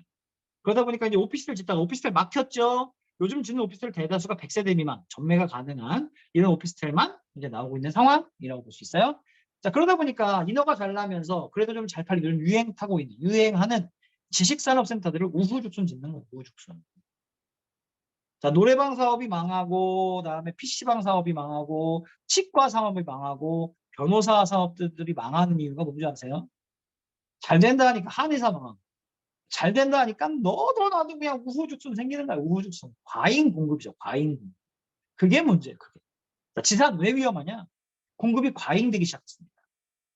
그러다 보니까 이제 오피스텔 짓다가 오피스텔 막혔죠. 요즘 짓는 오피스텔 대다수가 100세대 미만, 전매가 가능한 이런 오피스텔만 이제 나오고 있는 상황이라고 볼 수 있어요. 자, 그러다 보니까 인허가 잘 나면서 그래도 좀 잘 팔리는 유행 타고 있는, 유행하는 지식산업센터들을 우후죽순 짓는 거예요, 우후죽순. 자, 노래방 사업이 망하고, 그다음에 PC방 사업이 망하고, 치과 사업이 망하고, 변호사 사업들이 망하는 이유가 뭔지 아세요? 잘 된다 하니까 한의사 망하고, 잘 된다 하니까 너도 나도 그냥 우후죽순 생기는 거야. 우후죽순. 과잉 공급이죠. 과잉 공급. 그게 문제예요. 그게. 지산 왜 위험하냐? 공급이 과잉되기 시작했습니다.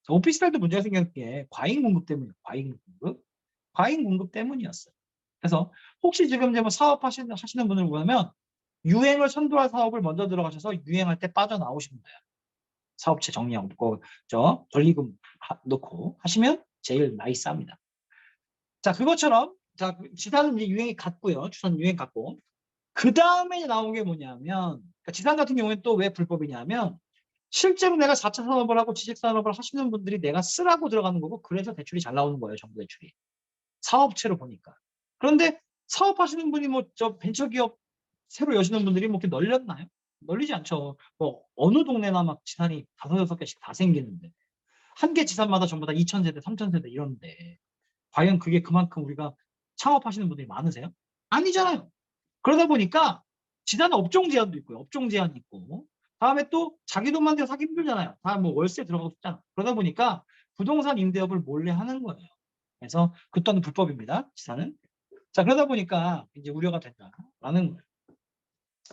오피스텔도 문제가 생긴 게 과잉 공급 때문이에요. 과잉 공급. 과잉 공급 때문이었어요. 그래서 혹시 지금 이제 뭐 사업하시는 분을 보면 유행을 선도할 사업을 먼저 들어가셔서 유행할 때 빠져나오시면 돼요. 사업체 정리하고 권리금 넣고 하시면 제일 나이스합니다. 자, 그것처럼 자, 지산은 이제 유행이 갔고요. 주산 유행 갔고. 그 다음에 나온 게 뭐냐면 그러니까 지산 같은 경우에는 또 왜 불법이냐면 실제로 내가 4차 산업을 하고 지식산업을 하시는 분들이 내가 쓰라고 들어가는 거고 그래서 대출이 잘 나오는 거예요. 정부 대출이. 사업체로 보니까. 그런데 사업하시는 분이 뭐 저 벤처기업 새로 여시는 분들이 뭐 이렇게 널렸나요? 널리지 않죠. 뭐 어느 동네나 막 지산이 5-6개씩 다 생기는데 한 개 지산마다 전부 다 2,000세대, 3,000세대 이런데 과연 그게 그만큼 우리가 창업하시는 분들이 많으세요? 아니잖아요. 그러다 보니까 지산 업종 제한도 있고요. 업종 제한이 있고 다음에 또 자기 돈만 대서 사기 힘들잖아요. 다 뭐 월세 들어가고 싶잖아. 그러다 보니까 부동산 임대업을 몰래 하는 거예요. 그래서 그 또한 불법입니다. 지산은. 자, 그러다 보니까 이제 우려가 된다라는 거예요.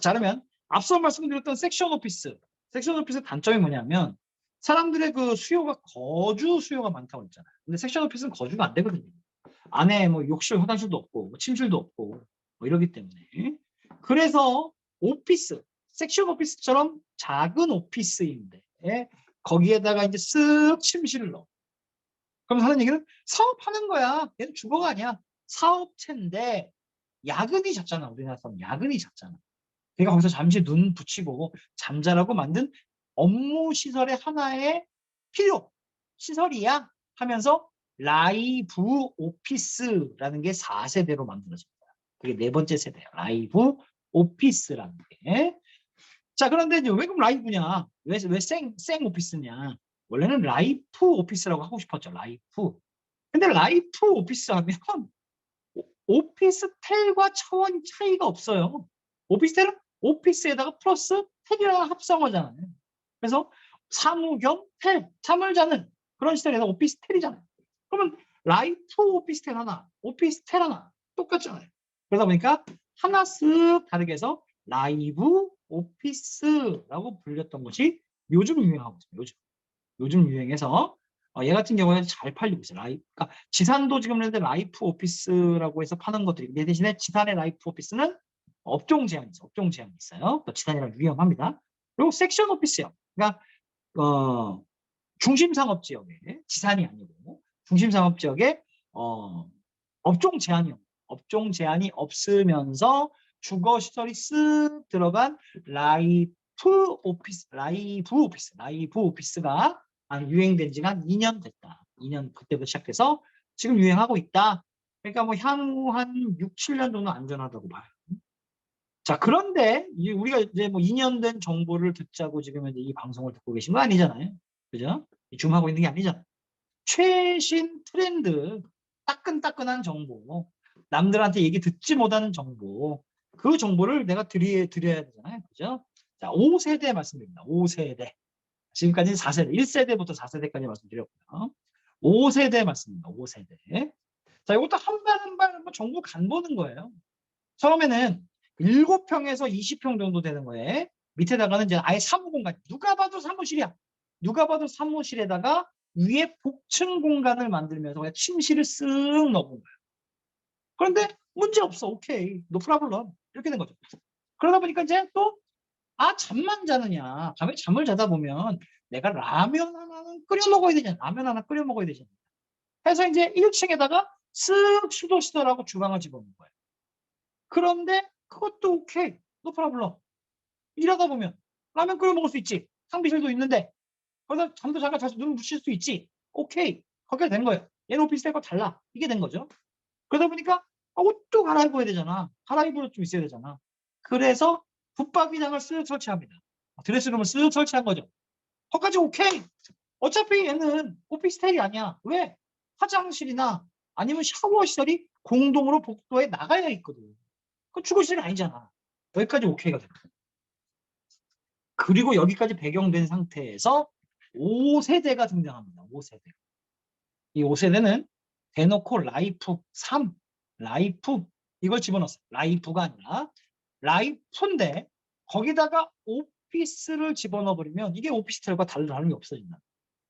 자, 그러면 앞서 말씀드렸던 섹션 오피스. 섹션 오피스의 단점이 뭐냐면 사람들의 그 수요가 거주 수요가 많다고 했잖아요. 근데 섹션 오피스는 거주가 안 되거든요. 안에 뭐 욕실, 화장실도 없고 뭐 침실도 없고 뭐 이러기 때문에. 그래서 오피스, 섹션 오피스처럼 작은 오피스인데 거기에다가 이제 쓱 침실을 넣어. 그럼 하는 얘기는 사업하는 거야. 얘는 주거가 아니야. 사업체인데 야근이 잦잖아. 우리나라 사람 야근이 잦잖아. 그러니까 거기서 잠시 눈 붙이고 잠자라고 만든 업무 시설의 하나의 필요 시설이야 하면서 라이브 오피스라는 게 4세대로 만들어집니다. 그게 네 번째 세대예요. 라이브 오피스라는 게. 자, 그런데 이제 왜 그럼 라이브냐? 왜 생 오피스냐? 원래는 라이프 오피스라고 하고 싶었죠. 라이프. 근데 라이프 오피스 하면 오피스텔과 차원 차이가 없어요. 오피스텔은 오피스에다가 플러스 텔이랑 합성어잖아요. 그래서 사무 겸 텔, 잠을 자는 그런 시설에서 오피스텔이잖아요. 그러면 라이프 오피스텔 하나, 오피스텔 하나 똑같잖아요. 그러다 보니까 하나 쓱 다르게 해서 라이브 오피스라고 불렸던 것이 요즘 유행하고 있어요. 요즘 유행해서 얘 같은 경우에는 잘 팔리고 있어요. 그러니까 지산도 지금 현재 라이프 오피스라고 해서 파는 것들이 그 대신에 지산의 라이프 오피스는 업종 제한이 있어요. 업종 제한이 있어요. 또 지산이랑 위험합니다. 그리고 섹션 오피스요. 그러니까 중심 상업 지역에 지산이 아니고 중심 상업 지역에 업종 제한이 없으면서 주거 시설이 쓱 들어간 라이프 오피스가 유행된 지가 한 2년 됐다. 2년 그때부터 시작해서 지금 유행하고 있다. 그러니까 뭐 향후 한 6, 7년 정도 안전하다고 봐요. 자, 그런데 우리가 이제 뭐 2년 된 정보를 듣자고 지금 이제 이 방송을 듣고 계신 거 아니잖아요. 그죠? 줌하고 있는 게 아니잖아. 최신 트렌드, 따끈따끈한 정보, 남들한테 얘기 듣지 못하는 정보, 그 정보를 내가 드려야 되잖아요. 그죠? 자, 5세대 말씀드립니다. 5세대. 지금까지는 4세대, 1세대부터 4세대까지 말씀드렸고요. 5세대 말씀입니다. 5세대. 자, 이것도 한 발 한 발 정보 간 보는 거예요. 처음에는 7평에서 20평 정도 되는 거에 밑에다가는 이제 아예 사무 공간. 누가 봐도 사무실이야. 누가 봐도 사무실에다가 위에 복층 공간을 만들면서 그냥 침실을 쓱 넣은 거예요. 그런데 문제 없어. 오케이. 노 프라블럼. 이렇게 된 거죠. 그러다 보니까 이제 또 잠만 자느냐. 밤에 잠을 자다 보면 내가 라면 하나는 끓여 먹어야 되잖아. 라면 하나 끓여 먹어야 되잖아. 해서 이제 1층에다가 쓱 수도 시설하고 주방을 집어넣은 거예요. 그런데 그것도 오케이. 노 프라블럼. 일하다 보면 라면 끓여 먹을 수 있지. 탕비실도 있는데 거기서 잠도 잠깐 자서 눈을 붙일 수 있지. 오케이. 거기가 된 거예요. 얘는 오피스텔과 달라. 이게 된 거죠. 그러다 보니까 옷도 갈아입어야 되잖아. 갈아입을 옷 좀 있어야 되잖아. 그래서 붙박이장을 쓱 설치합니다. 드레스룸을 쓱 설치한 거죠. 거기까지 오케이. 어차피 얘는 오피스텔이 아니야. 왜? 화장실이나 아니면 샤워 시설이 공동으로 복도에 나가야 있거든. 그 주거실이 아니잖아. 여기까지 오케이가 됩니다. 그리고 여기까지 배경된 상태에서 5세대가 등장합니다. 5세대. 이 5세대는 대놓고 라이프 3, 라이프 이걸 집어넣었어요. 라이프가 아니라 라이프인데 거기다가 오피스를 집어넣어버리면 이게 오피스텔과 다른 게 없어진다.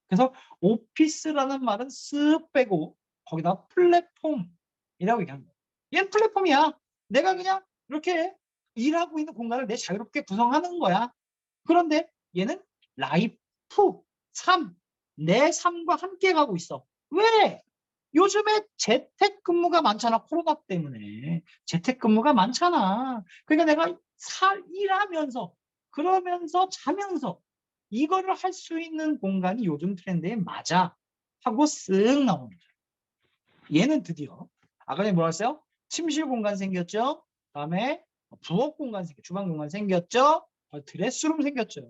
그래서 오피스라는 말은 쓱 빼고 거기다 플랫폼이라고 얘기합니다. 얘는 플랫폼이야. 내가 그냥 이렇게 일하고 있는 공간을 내 자유롭게 구성하는 거야. 그런데 얘는 라이프, 삶, 내 삶과 함께 가고 있어. 왜? 요즘에 재택근무가 많잖아. 코로나 때문에. 재택근무가 많잖아. 그러니까 내가 일하면서, 그러면서 자면서 이거를 할 수 있는 공간이 요즘 트렌드에 맞아. 하고 쓱 나오는 거죠. 얘는 드디어 아까 전에 뭐라 했어요? 침실 공간 생겼죠? 그다음에 부엌 공간 생겼죠. 주방 공간 생겼죠? 드레스룸 생겼죠.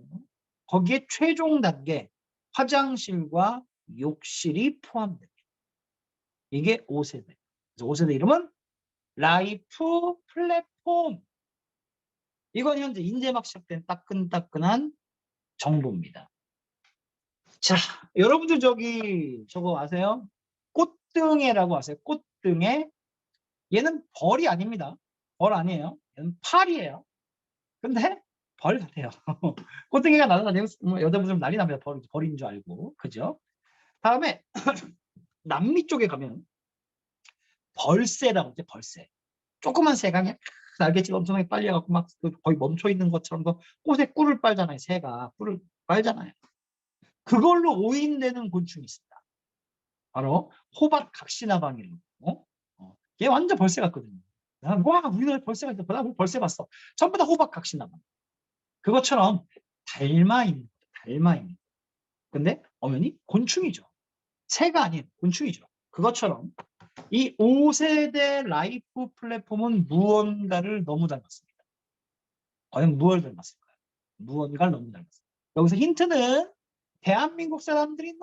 거기에 최종 단계 화장실과 욕실이 포함됩니다. 이게 5세대. 그래서 5세대 이름은 라이프 플랫폼. 이건 현재 인제 막 시작된 따끈따끈한 정보입니다. 자, 여러분들 저거 아세요? 꽃등에라고 아세요? 꽃등에. 얘는 벌이 아닙니다. 벌 아니에요. 얘는 팔이에요. 근데 벌 같아요. 꽃등이가 날아다니면 여자분들 난리 납니다. 벌인 줄 알고. 그죠? 다음에 남미 쪽에 가면 벌새라고 하죠. 벌새. 조그만 새가 그냥 날개짓 엄청나게 빨려갖고 막 거의 멈춰 있는 것처럼 꽃에 꿀을 빨잖아요. 새가 꿀을 빨잖아요. 그걸로 오인되는 곤충이 있습니다. 바로 호박 각시나방이라고. 얘 완전 벌새 같거든요. 와, 우리나라에 벌새가 있어. 나 벌새 봤어. 전부 다 호박 각시나방. 그것처럼 닮아 있는 거예요. 닮아 있는. 근데 엄연히 곤충이죠. 새가 아닌 곤충이죠. 그것처럼 이 5세대 라이프 플랫폼은 무언가를 너무 닮았습니다. 과연 무엇을 닮았을까요? 무언가를 너무 닮았습니다. 여기서 힌트는 대한민국 사람들이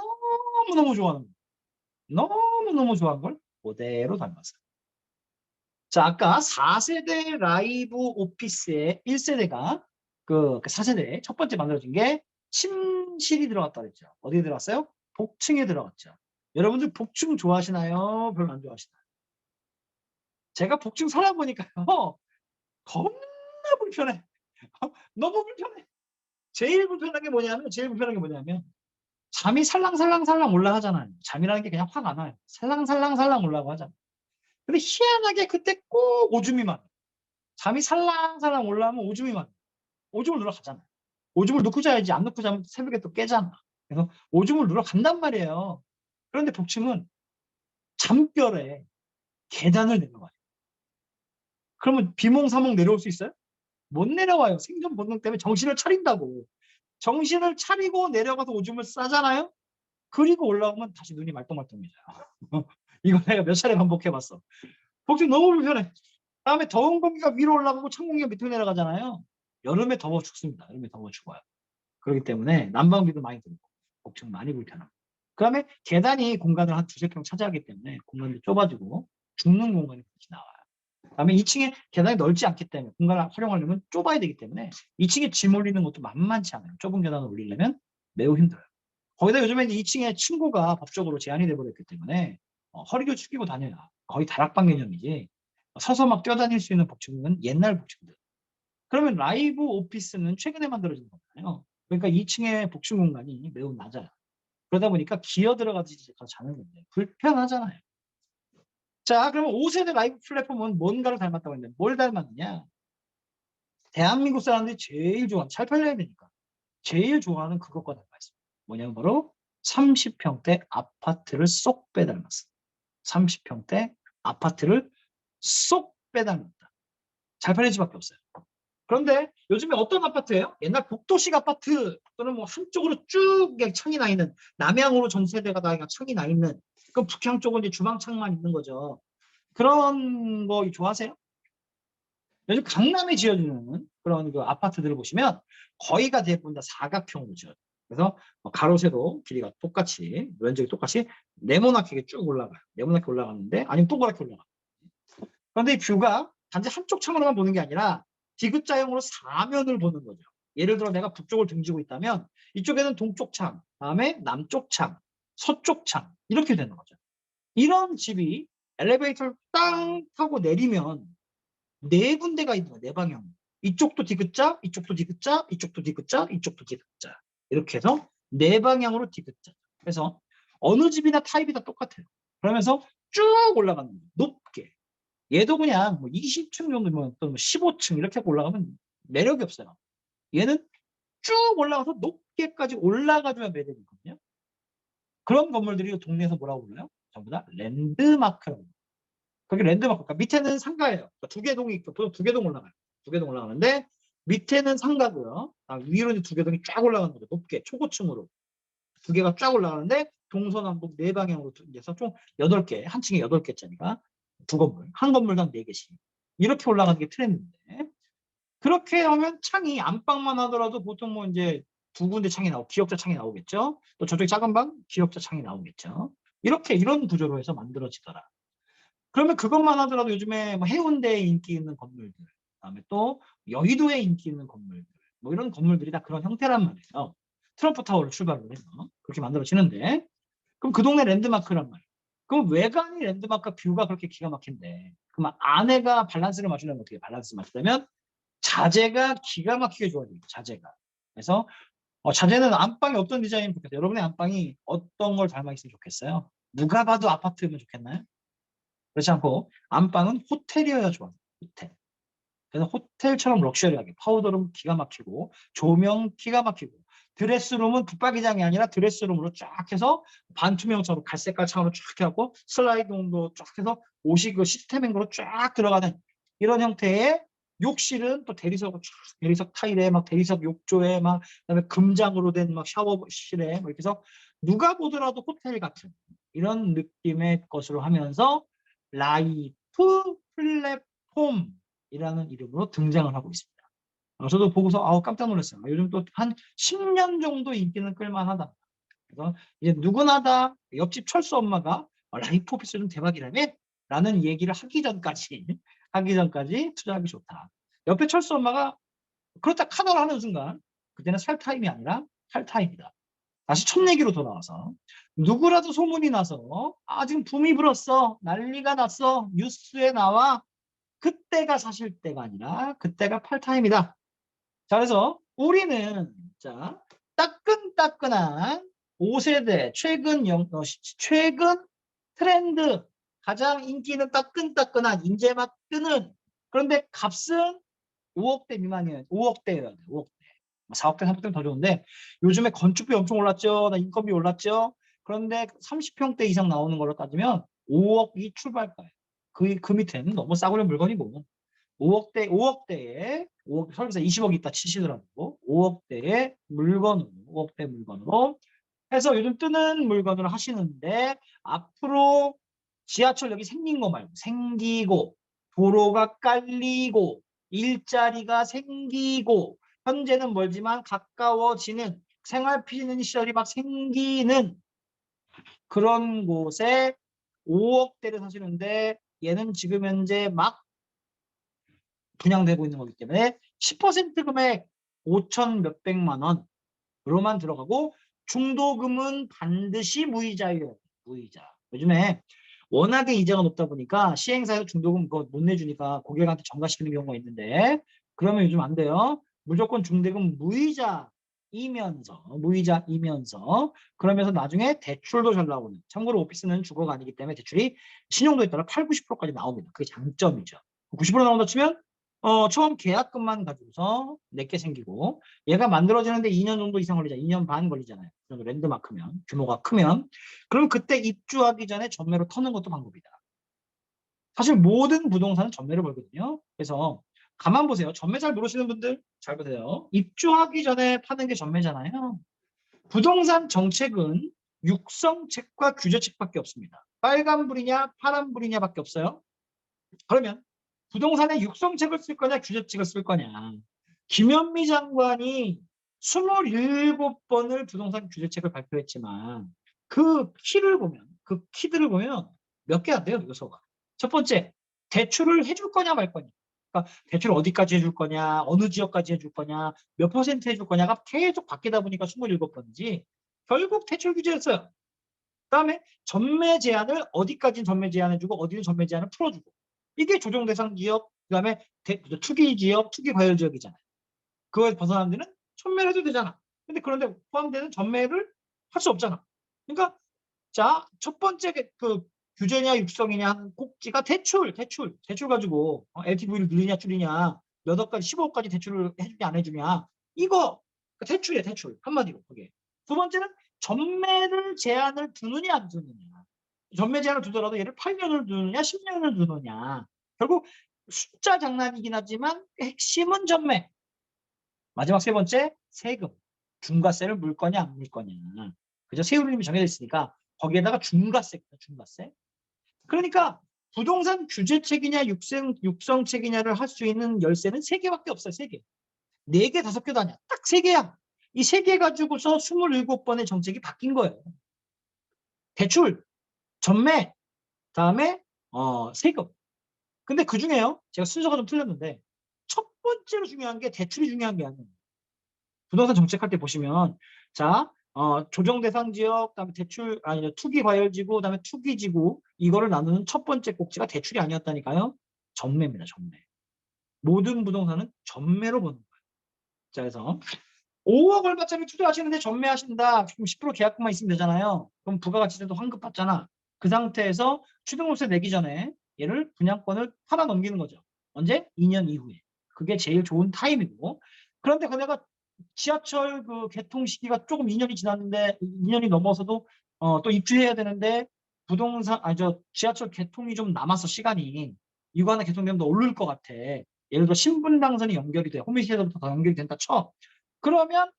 너무너무 좋아하는 거. 너무너무 좋아하는 걸 그대로 닮았어요. 자, 아까 4세대 라이브 오피스의 1세대가 그 4세대 첫 번째 만들어진 게 침실이 들어갔다 그랬죠. 어디에 들어갔어요? 복층에 들어갔죠. 여러분들 복층 좋아하시나요? 별로 안 좋아하시나요? 제가 복층 살아보니까요. 겁나 불편해. 너무 불편해. 제일 불편한 게 뭐냐면 잠이 살랑살랑살랑 올라가잖아요. 잠이라는 게 그냥 확 안 와요. 살랑살랑살랑 올라가고 하잖아요. 근데 희한하게 그때 꼭 오줌이 많아요. 잠이 살랑살랑 올라오면 오줌이 많아요. 오줌을 누러 가잖아요. 오줌을 넣고 자야지. 안 넣고 자면 새벽에 또 깨잖아. 그래서 오줌을 누러 간단 말이에요. 그런데 복층은 잠결에 계단을 내려와요. 그러면 비몽사몽 내려올 수 있어요? 못 내려와요. 생존 본능 때문에 정신을 차린다고. 정신을 차리고 내려가서 오줌을 싸잖아요. 그리고 올라오면 다시 눈이 말똥말똥해져요. 이거 내가 몇 차례 반복해봤어. 복층 너무 불편해. 다음에 더운 공기가 위로 올라가고 찬 공기가 밑으로 내려가잖아요. 여름에 더워 죽습니다. 여름에 더워 죽어요. 그렇기 때문에 난방비도 많이 들고 복층 많이 불편하고. 그다음에 계단이 공간을 한 두세 평 차지하기 때문에 공간도 좁아지고 죽는 공간이 같이 나와요. 그다음에 2층에 계단이 넓지 않기 때문에 공간을 활용하려면 좁아야 되기 때문에 2층에 짐 올리는 것도 만만치 않아요. 좁은 계단을 올리려면 매우 힘들어요. 거기다 요즘에 이제 2층에 층고가 법적으로 제한이 돼버렸기 때문에 허리를 숙이고 다녀야 거의 다락방 개념이지 서서 막 뛰어다닐 수 있는 복층은 옛날 복층들. 그러면 라이브 오피스는 최근에 만들어진 거잖아요. 그러니까 2층의 복층 공간이 매우 낮아요. 그러다 보니까 기어 들어가서 자는 건데 불편하잖아요. 자, 그러면 5세대 라이브 플랫폼은 뭔가를 닮았다고 했는데 뭘 닮았느냐? 대한민국 사람들이 제일 좋아하는, 잘 팔려야 되니까 제일 좋아하는 그것과 닮았어요. 뭐냐면 바로 30평대 아파트를 쏙 빼닮았어. 30평대 아파트를 쏙 빼닮았다. 잘 팔릴 수밖에 없어요. 그런데 요즘에 어떤 아파트예요? 옛날 복도식 아파트 또는 뭐 한쪽으로 쭉 창이 나 있는, 남향으로 전세대가 다 창이 나 있는, 그럼 북향 쪽은 이제 주방창만 있는 거죠. 그런 거 좋아하세요? 요즘 강남에 지어지는 그런 그 아파트들을 보시면 거의가 대부분 다 사각형으로 지어요. 그래서 가로 세로 길이가 똑같이, 면적이 똑같이 네모나게 쭉 올라가요. 네모나게 올라가는데, 아니면 동그랗게 올라가요. 그런데 이 뷰가 단지 한쪽 창으로만 보는 게 아니라 디귿자형으로 사면을 보는 거죠. 예를 들어 내가 북쪽을 등지고 있다면 이쪽에는 동쪽 창, 다음에 남쪽 창, 서쪽 창 이렇게 되는 거죠. 이런 집이 엘리베이터를 땅 타고 내리면 네 군데가 있는 거예요. 네 방향. 이쪽도 디귿자, 이쪽도 디귿자, 이쪽도 디귿자, 이쪽도 디귿자. 이렇게 해서 네 방향으로 디귿자. 그래서 어느 집이나 타입이 다 똑같아요. 그러면서 쭉 올라가는 거예요. 높게. 얘도 그냥 뭐 20층 정도면 또는 15층 이렇게 올라가면 매력이 없어요. 얘는 쭉 올라가서 높게까지 올라가줘야 매력이거든요. 그런 건물들이 동네에서 뭐라고 불러요? 전부 다 랜드마크라고. 그게 랜드마크. 그러니까 밑에는 상가예요. 그러니까 두 개동이 있고, 보통 두 개동 올라가요. 두 개동 올라가는데 밑에는 상가고요. 위로는 두 개동이 쫙 올라가는 거죠. 높게 초고층으로 두 개가 쫙 올라가는데 동서남북 네 방향으로 해서 총 8개, 한 층에 8개짜리가 두 건물, 한 건물당 4개씩 이렇게 올라가는 게 트렌드인데, 그렇게 하면 창이 안방만 하더라도 보통 뭐 이제 두 군데 창이 나오고 기역자 창이 나오겠죠. 또 저쪽에 작은 방 기역자 창이 나오겠죠. 이렇게 이런 구조로 해서 만들어지더라. 그러면 그것만 하더라도 요즘에 뭐 해운대에 인기 있는 건물들, 그다음에 또 여의도에 인기 있는 건물들, 뭐 이런 건물들이 다 그런 형태란 말이에요. 트럼프 타워를 출발로 해서 그렇게 만들어지는데, 그럼 그 동네 랜드마크란 말이에요. 그럼 외관이 랜드마크, 뷰가 그렇게 기가 막힌데, 그럼 안에가 밸런스를 맞추려면 어떻게 밸런스 맞추려면 자재가 기가 막히게 좋아져요. 자재가. 그래서 자재는 안방이 어떤 디자인이 좋겠어요? 여러분의 안방이 어떤 걸 닮아 있으면 좋겠어요? 누가 봐도 아파트면 좋겠나요? 그렇지 않고 안방은 호텔이어야 좋아요. 호텔. 그래서 호텔처럼 럭셔리하게 파우더룸 기가 막히고 조명 기가 막히고 드레스룸은 붙박이장이 아니라 드레스룸으로 쫙 해서 반투명처럼 갈색깔 창으로 쫙 해갖고 슬라이딩도 쫙 해서 옷이 그 시스템 행거로 쫙 들어가는 이런 형태의 욕실은 또 대리석 쫙, 대리석 타일에 막 대리석 욕조에 막 그다음에 금장으로 된 막 샤워실에 뭐 이렇게 해서 누가 보더라도 호텔 같은 이런 느낌의 것으로 하면서 라이프 플랫폼이라는 이름으로 등장을 하고 있습니다. 저도 보고서 깜짝 놀랐어요. 요즘 또 한 10년 정도 인기는 끌만하다. 그래서 이제 누구나 다 옆집 철수 엄마가 라이프 오피스 좀 대박이라며? 라는 얘기를 하기 전까지 투자하기 좋다. 옆에 철수 엄마가 그렇다 카더라 하는 순간 그때는 살 타임이 아니라 할 타임이다. 다시 첫 얘기로 돌아와서 누구라도 소문이 나서 지금 붐이 불었어, 난리가 났어, 뉴스에 나와, 그때가 사실 때가 아니라 그때가 팔타임이다. 자, 그래서 우리는 자 따끈따끈한 5세대 최근 트렌드, 가장 인기 있는 따끈따끈한 인제 막 뜨는, 그런데 값은 5억대 미만이에요. 5억대여야 돼. 5억대. 4억대, 3억대는 더 좋은데 요즘에 건축비 엄청 올랐죠. 인건비 올랐죠. 그런데 30평대 이상 나오는 걸로 따지면 5억이 출발가예요. 그 밑에는 너무 싸구려 물건이고 5억대에 5억, 설계사 20억 있다 치시더라고. 5억대 물건으로 해서 요즘 뜨는 물건으로 하시는데, 앞으로 지하철역이 생긴 거 말고 생기고 도로가 깔리고 일자리가 생기고 현재는 멀지만 가까워지는 생활 필요는 시설이 막 생기는 그런 곳에 5억대를 사시는데 얘는 지금 현재 막 분양되고 있는 거기 때문에 10% 금액 5천 몇백만 원으로만 들어가고 중도금은 반드시 무이자예요. 무이자. 요즘에 워낙에 이자가 높다 보니까 시행사에서 중도금 그거 못 내주니까 고객한테 전가시키는 경우가 있는데 그러면 요즘 안 돼요. 무조건 중도금 무이자이면서 그러면서 나중에 대출도 잘 나오는. 참고로 오피스는 주거가 아니기 때문에 대출이 신용도에 따라 8, 90%까지 나옵니다. 그게 장점이죠. 90% 나온다 치면 처음 계약금만 가지고서 내게 생기고 얘가 만들어지는데 2년 정도 이상 걸리잖아요. 2년 반 걸리잖아요. 그 정도 랜드마크면 규모가 크면 그럼 그때 입주하기 전에 전매로 터는 것도 방법이다. 사실 모든 부동산은 전매를 벌거든요. 그래서 가만 보세요. 전매 잘 모르시는 분들 잘 보세요. 입주하기 전에 파는 게 전매잖아요. 부동산 정책은 육성책과 규제책밖에 없습니다. 빨간불이냐 파란불이냐밖에 없어요. 그러면 부동산에 육성책을 쓸 거냐 규제책을 쓸 거냐. 김현미 장관이 27번을 부동산 규제책을 발표했지만 그 키들을 보면 몇 개 안 돼요, 요소가. 첫 번째, 대출을 해줄 거냐 말 거냐. 그러니까 대출 어디까지 해줄 거냐, 어느 지역까지 해줄 거냐, 몇 퍼센트 해줄 거냐가 계속 바뀌다 보니까 27번이지 결국 대출 규제였어요. 그다음에 전매 제한을 어디까지는 전매 제한해주고 어디는 전매 제한을 풀어주고 이게 조정 대상 지역, 그다음에 투기 지역, 투기 과열 지역이잖아요. 그거에서 벗어나는 데는 전매를 해도 되잖아. 근데 그런데 포함되는 전매를 할 수 없잖아. 그러니까 자, 첫 번째 그 규제냐 육성이냐 하는 꼭지가 대출 가지고 LTV를 늘리냐 줄이냐 몇 억까지 15억까지 대출을 해주냐 안 해주냐 이거 대출이야 대출 한마디로 그게. 두 번째는 전매를 제한을 두느냐 안 두느냐. 전매 제한을 두더라도 얘를 8년을 두느냐 10년을 두느냐. 결국 숫자 장난이긴 하지만 핵심은 전매. 마지막 세 번째 세금. 중과세를 물 거냐 안 물 거냐. 그죠? 세율이 정해져 있으니까 거기에다가 중과세. 그러니까 부동산 규제책이냐 육성책이냐를 할 수 있는 열쇠는 세 개밖에 없어요. 세 개. 네 개, 다섯 개도 아니야. 딱 세 개야. 이 세 개 가지고서 27번의 정책이 바뀐 거예요. 대출, 전매, 다음에 세금. 근데 그 중에요. 제가 순서가 좀 틀렸는데 첫 번째로 중요한 게 대출이 중요한 게 아니에요. 부동산 정책할 때 보시면 자 조정 대상 지역, 그다음에 대출 아니 투기 과열지구, 그다음에 투기지구 이거를 나누는 첫 번째 꼭지가 대출이 아니었다니까요. 전매입니다. 전매. 모든 부동산은 전매로 보는 거예요. 자, 그래서 5억 얼마짜리 투자하시는데 전매하신다. 지금 10% 계약금만 있으면 되잖아요. 그럼 부가가치세도 환급 받잖아. 그 상태에서 취득세 내기 전에 얘를 분양권을 팔아 넘기는 거죠. 언제? 2년 이후에. 그게 제일 좋은 타임이고. 그런데 내가 지하철 그 개통 시기가 조금 2년이 지났는데 2년이 넘어서도 또 입주해야 되는데 부동산 지하철 개통이 좀 남았어 시간이. 이거 하나 개통되면 더 오를 것 같아. 예를 들어 신분당선이 연결이 돼. 홈이시에서부터 다 연결이 된다 쳐. 그러면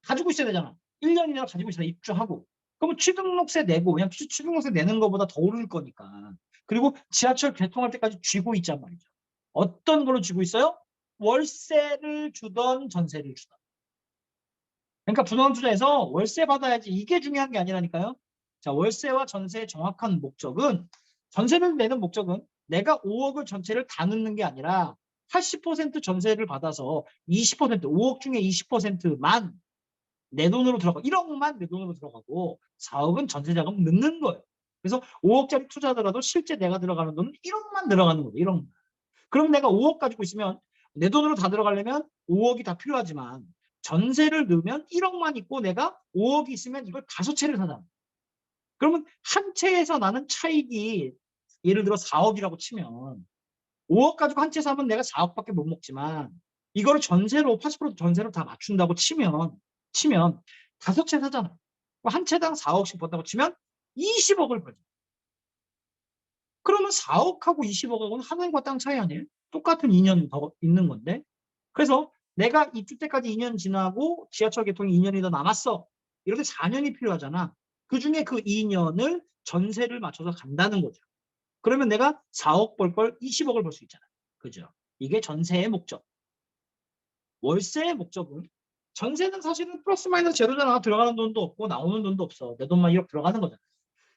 가지고 있어야 되잖아. 1년이나 가지고 있어야 입주하고. 그러면 취등록세 내고 그냥 취등록세 내는 것보다 더 오를 거니까. 그리고 지하철 개통할 때까지 쥐고 있단 말이죠. 어떤 걸로 쥐고 있어요? 월세를 주던 전세를 주던. 그러니까 부동산 투자에서 월세 받아야지 이게 중요한 게 아니라니까요. 자, 월세와 전세의 정확한 목적은 전세를 내는 목적은 내가 5억을 전체를 다 넣는 게 아니라 80% 전세를 받아서 20% 5억 중에 20%만 내 돈으로 들어가 1억만 내 돈으로 들어가고 4억은 전세 자금 넣는 거예요. 그래서 5억짜리 투자하더라도 실제 내가 들어가는 돈은 1억만 들어가는 거예요. 1억만. 그럼 내가 5억 가지고 있으면 내 돈으로 다 들어가려면 5억이 다 필요하지만 전세를 넣으면 1억만 있고 내가 5억이 있으면 이걸 5채를 사잖아. 그러면 한 채에서 나는 차익이 예를 들어 4억이라고 치면 5억 가지고 한 채 사면 내가 4억밖에 못 먹지만 이거를 전세로 80% 전세로 다 맞춘다고 치면 5채 사잖아. 한 채당 4억씩 번다고 치면 20억을 벌죠. 그러면 4억하고 20억하고는 하늘과 땅 차이 아니에요? 똑같은 2년 더 있는 건데. 그래서 내가 입주 때까지 2년 지나고 지하철 개통이 2년이 더 남았어. 이렇게 4년이 필요하잖아. 그중에 그 2년을 전세를 맞춰서 간다는 거죠. 그러면 내가 4억 벌 걸 20억을 벌 수 있잖아. 그죠? 이게 전세의 목적. 월세의 목적은 전세는 사실은 플러스 마이너스 제로잖아. 들어가는 돈도 없고 나오는 돈도 없어. 내 돈만 1억 들어가는 거잖아.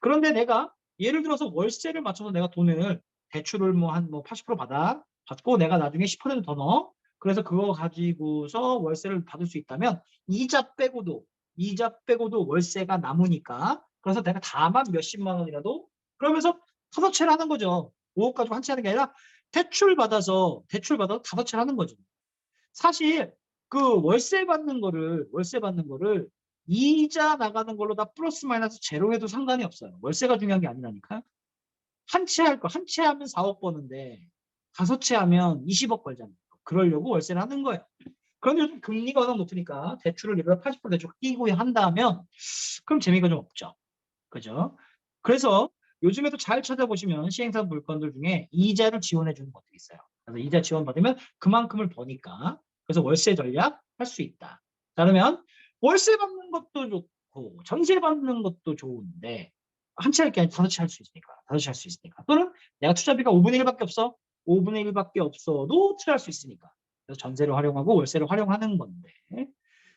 그런데 내가 예를 들어서 월세를 맞춰서 내가 돈을 대출을 뭐 한 80% 받고 내가 나중에 10%더 넣어. 그래서 그거 가지고서 월세를 받을 수 있다면 이자 빼고도 월세가 남으니까 그래서 내가 다만 몇십만 원이라도 그러면서 타서체를 하는 거죠. 5억 가지고 한 채 하는 게 아니라 대출 받아서 타서체를 하는 거죠. 사실 그 월세 받는 거를 이자 나가는 걸로 다 플러스 마이너스 제로 해도 상관이 없어요. 월세가 중요한 게 아니라니까. 한 채 하면 4억 버는데 5채 하면 20억 벌잖아요. 그러려고 월세를 하는 거예요. 그런데 요즘 금리가 워낙 높으니까 대출을 예를 들어 80% 대출 끼고 한다면 그럼 재미가 좀 없죠. 그죠? 그래서 요즘에도 잘 찾아보시면 시행사 물건들 중에 이자를 지원해 주는 것들이 있어요. 그래서 이자 지원 받으면 그만큼을 버니까 그래서 월세 전략 할 수 있다. 자, 그러면 월세 받는 것도 좋고 전세 받는 것도 좋은데 한 채 할 게 아니라 5채 할 수 있으니까 또는 내가 투자비가 5분의 1밖에 없어 5분의 1밖에 없어도 투자할 수 있으니까 그래서 전세를 활용하고 월세를 활용하는 건데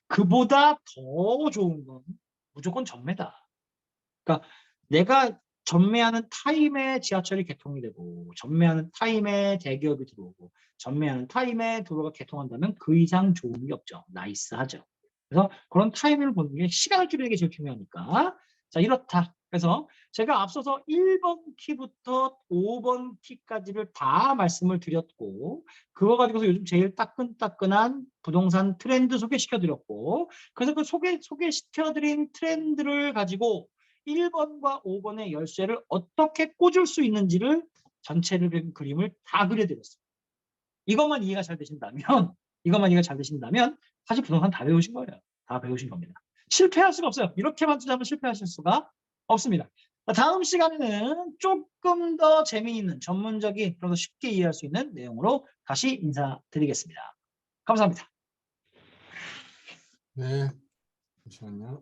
그보다 더 좋은 건 무조건 전매다. 그러니까 내가 전매하는 타임에 지하철이 개통이 되고 전매하는 타임에 대기업이 들어오고 전매하는 타임에 도로가 개통한다면 그 이상 좋은 게 없죠. 나이스하죠. 그래서 그런 타이밍을 보는 게 시간을 줄이는 게 제일 중요하니까 자 이렇다. 그래서 제가 앞서서 1번 키부터 5번 키까지를 다 말씀을 드렸고 그거 가지고서 요즘 제일 따끈따끈한 부동산 트렌드 소개시켜드렸고 그래서 그 소개시켜드린 트렌드를 가지고 1번과 5번의 열쇠를 어떻게 꽂을 수 있는지를 전체를 그림을 다 그려드렸습니다. 이것만 이해가 잘 되신다면 사실 부동산 다 배우신 거예요. 다 배우신 겁니다. 실패할 수가 없어요. 이렇게만 투자하면 실패하실 수가 없습니다. 다음 시간에는 조금 더 재미있는 전문적인 그래서 쉽게 이해할 수 있는 내용으로 다시 인사드리겠습니다. 감사합니다. 네, 잠시만요.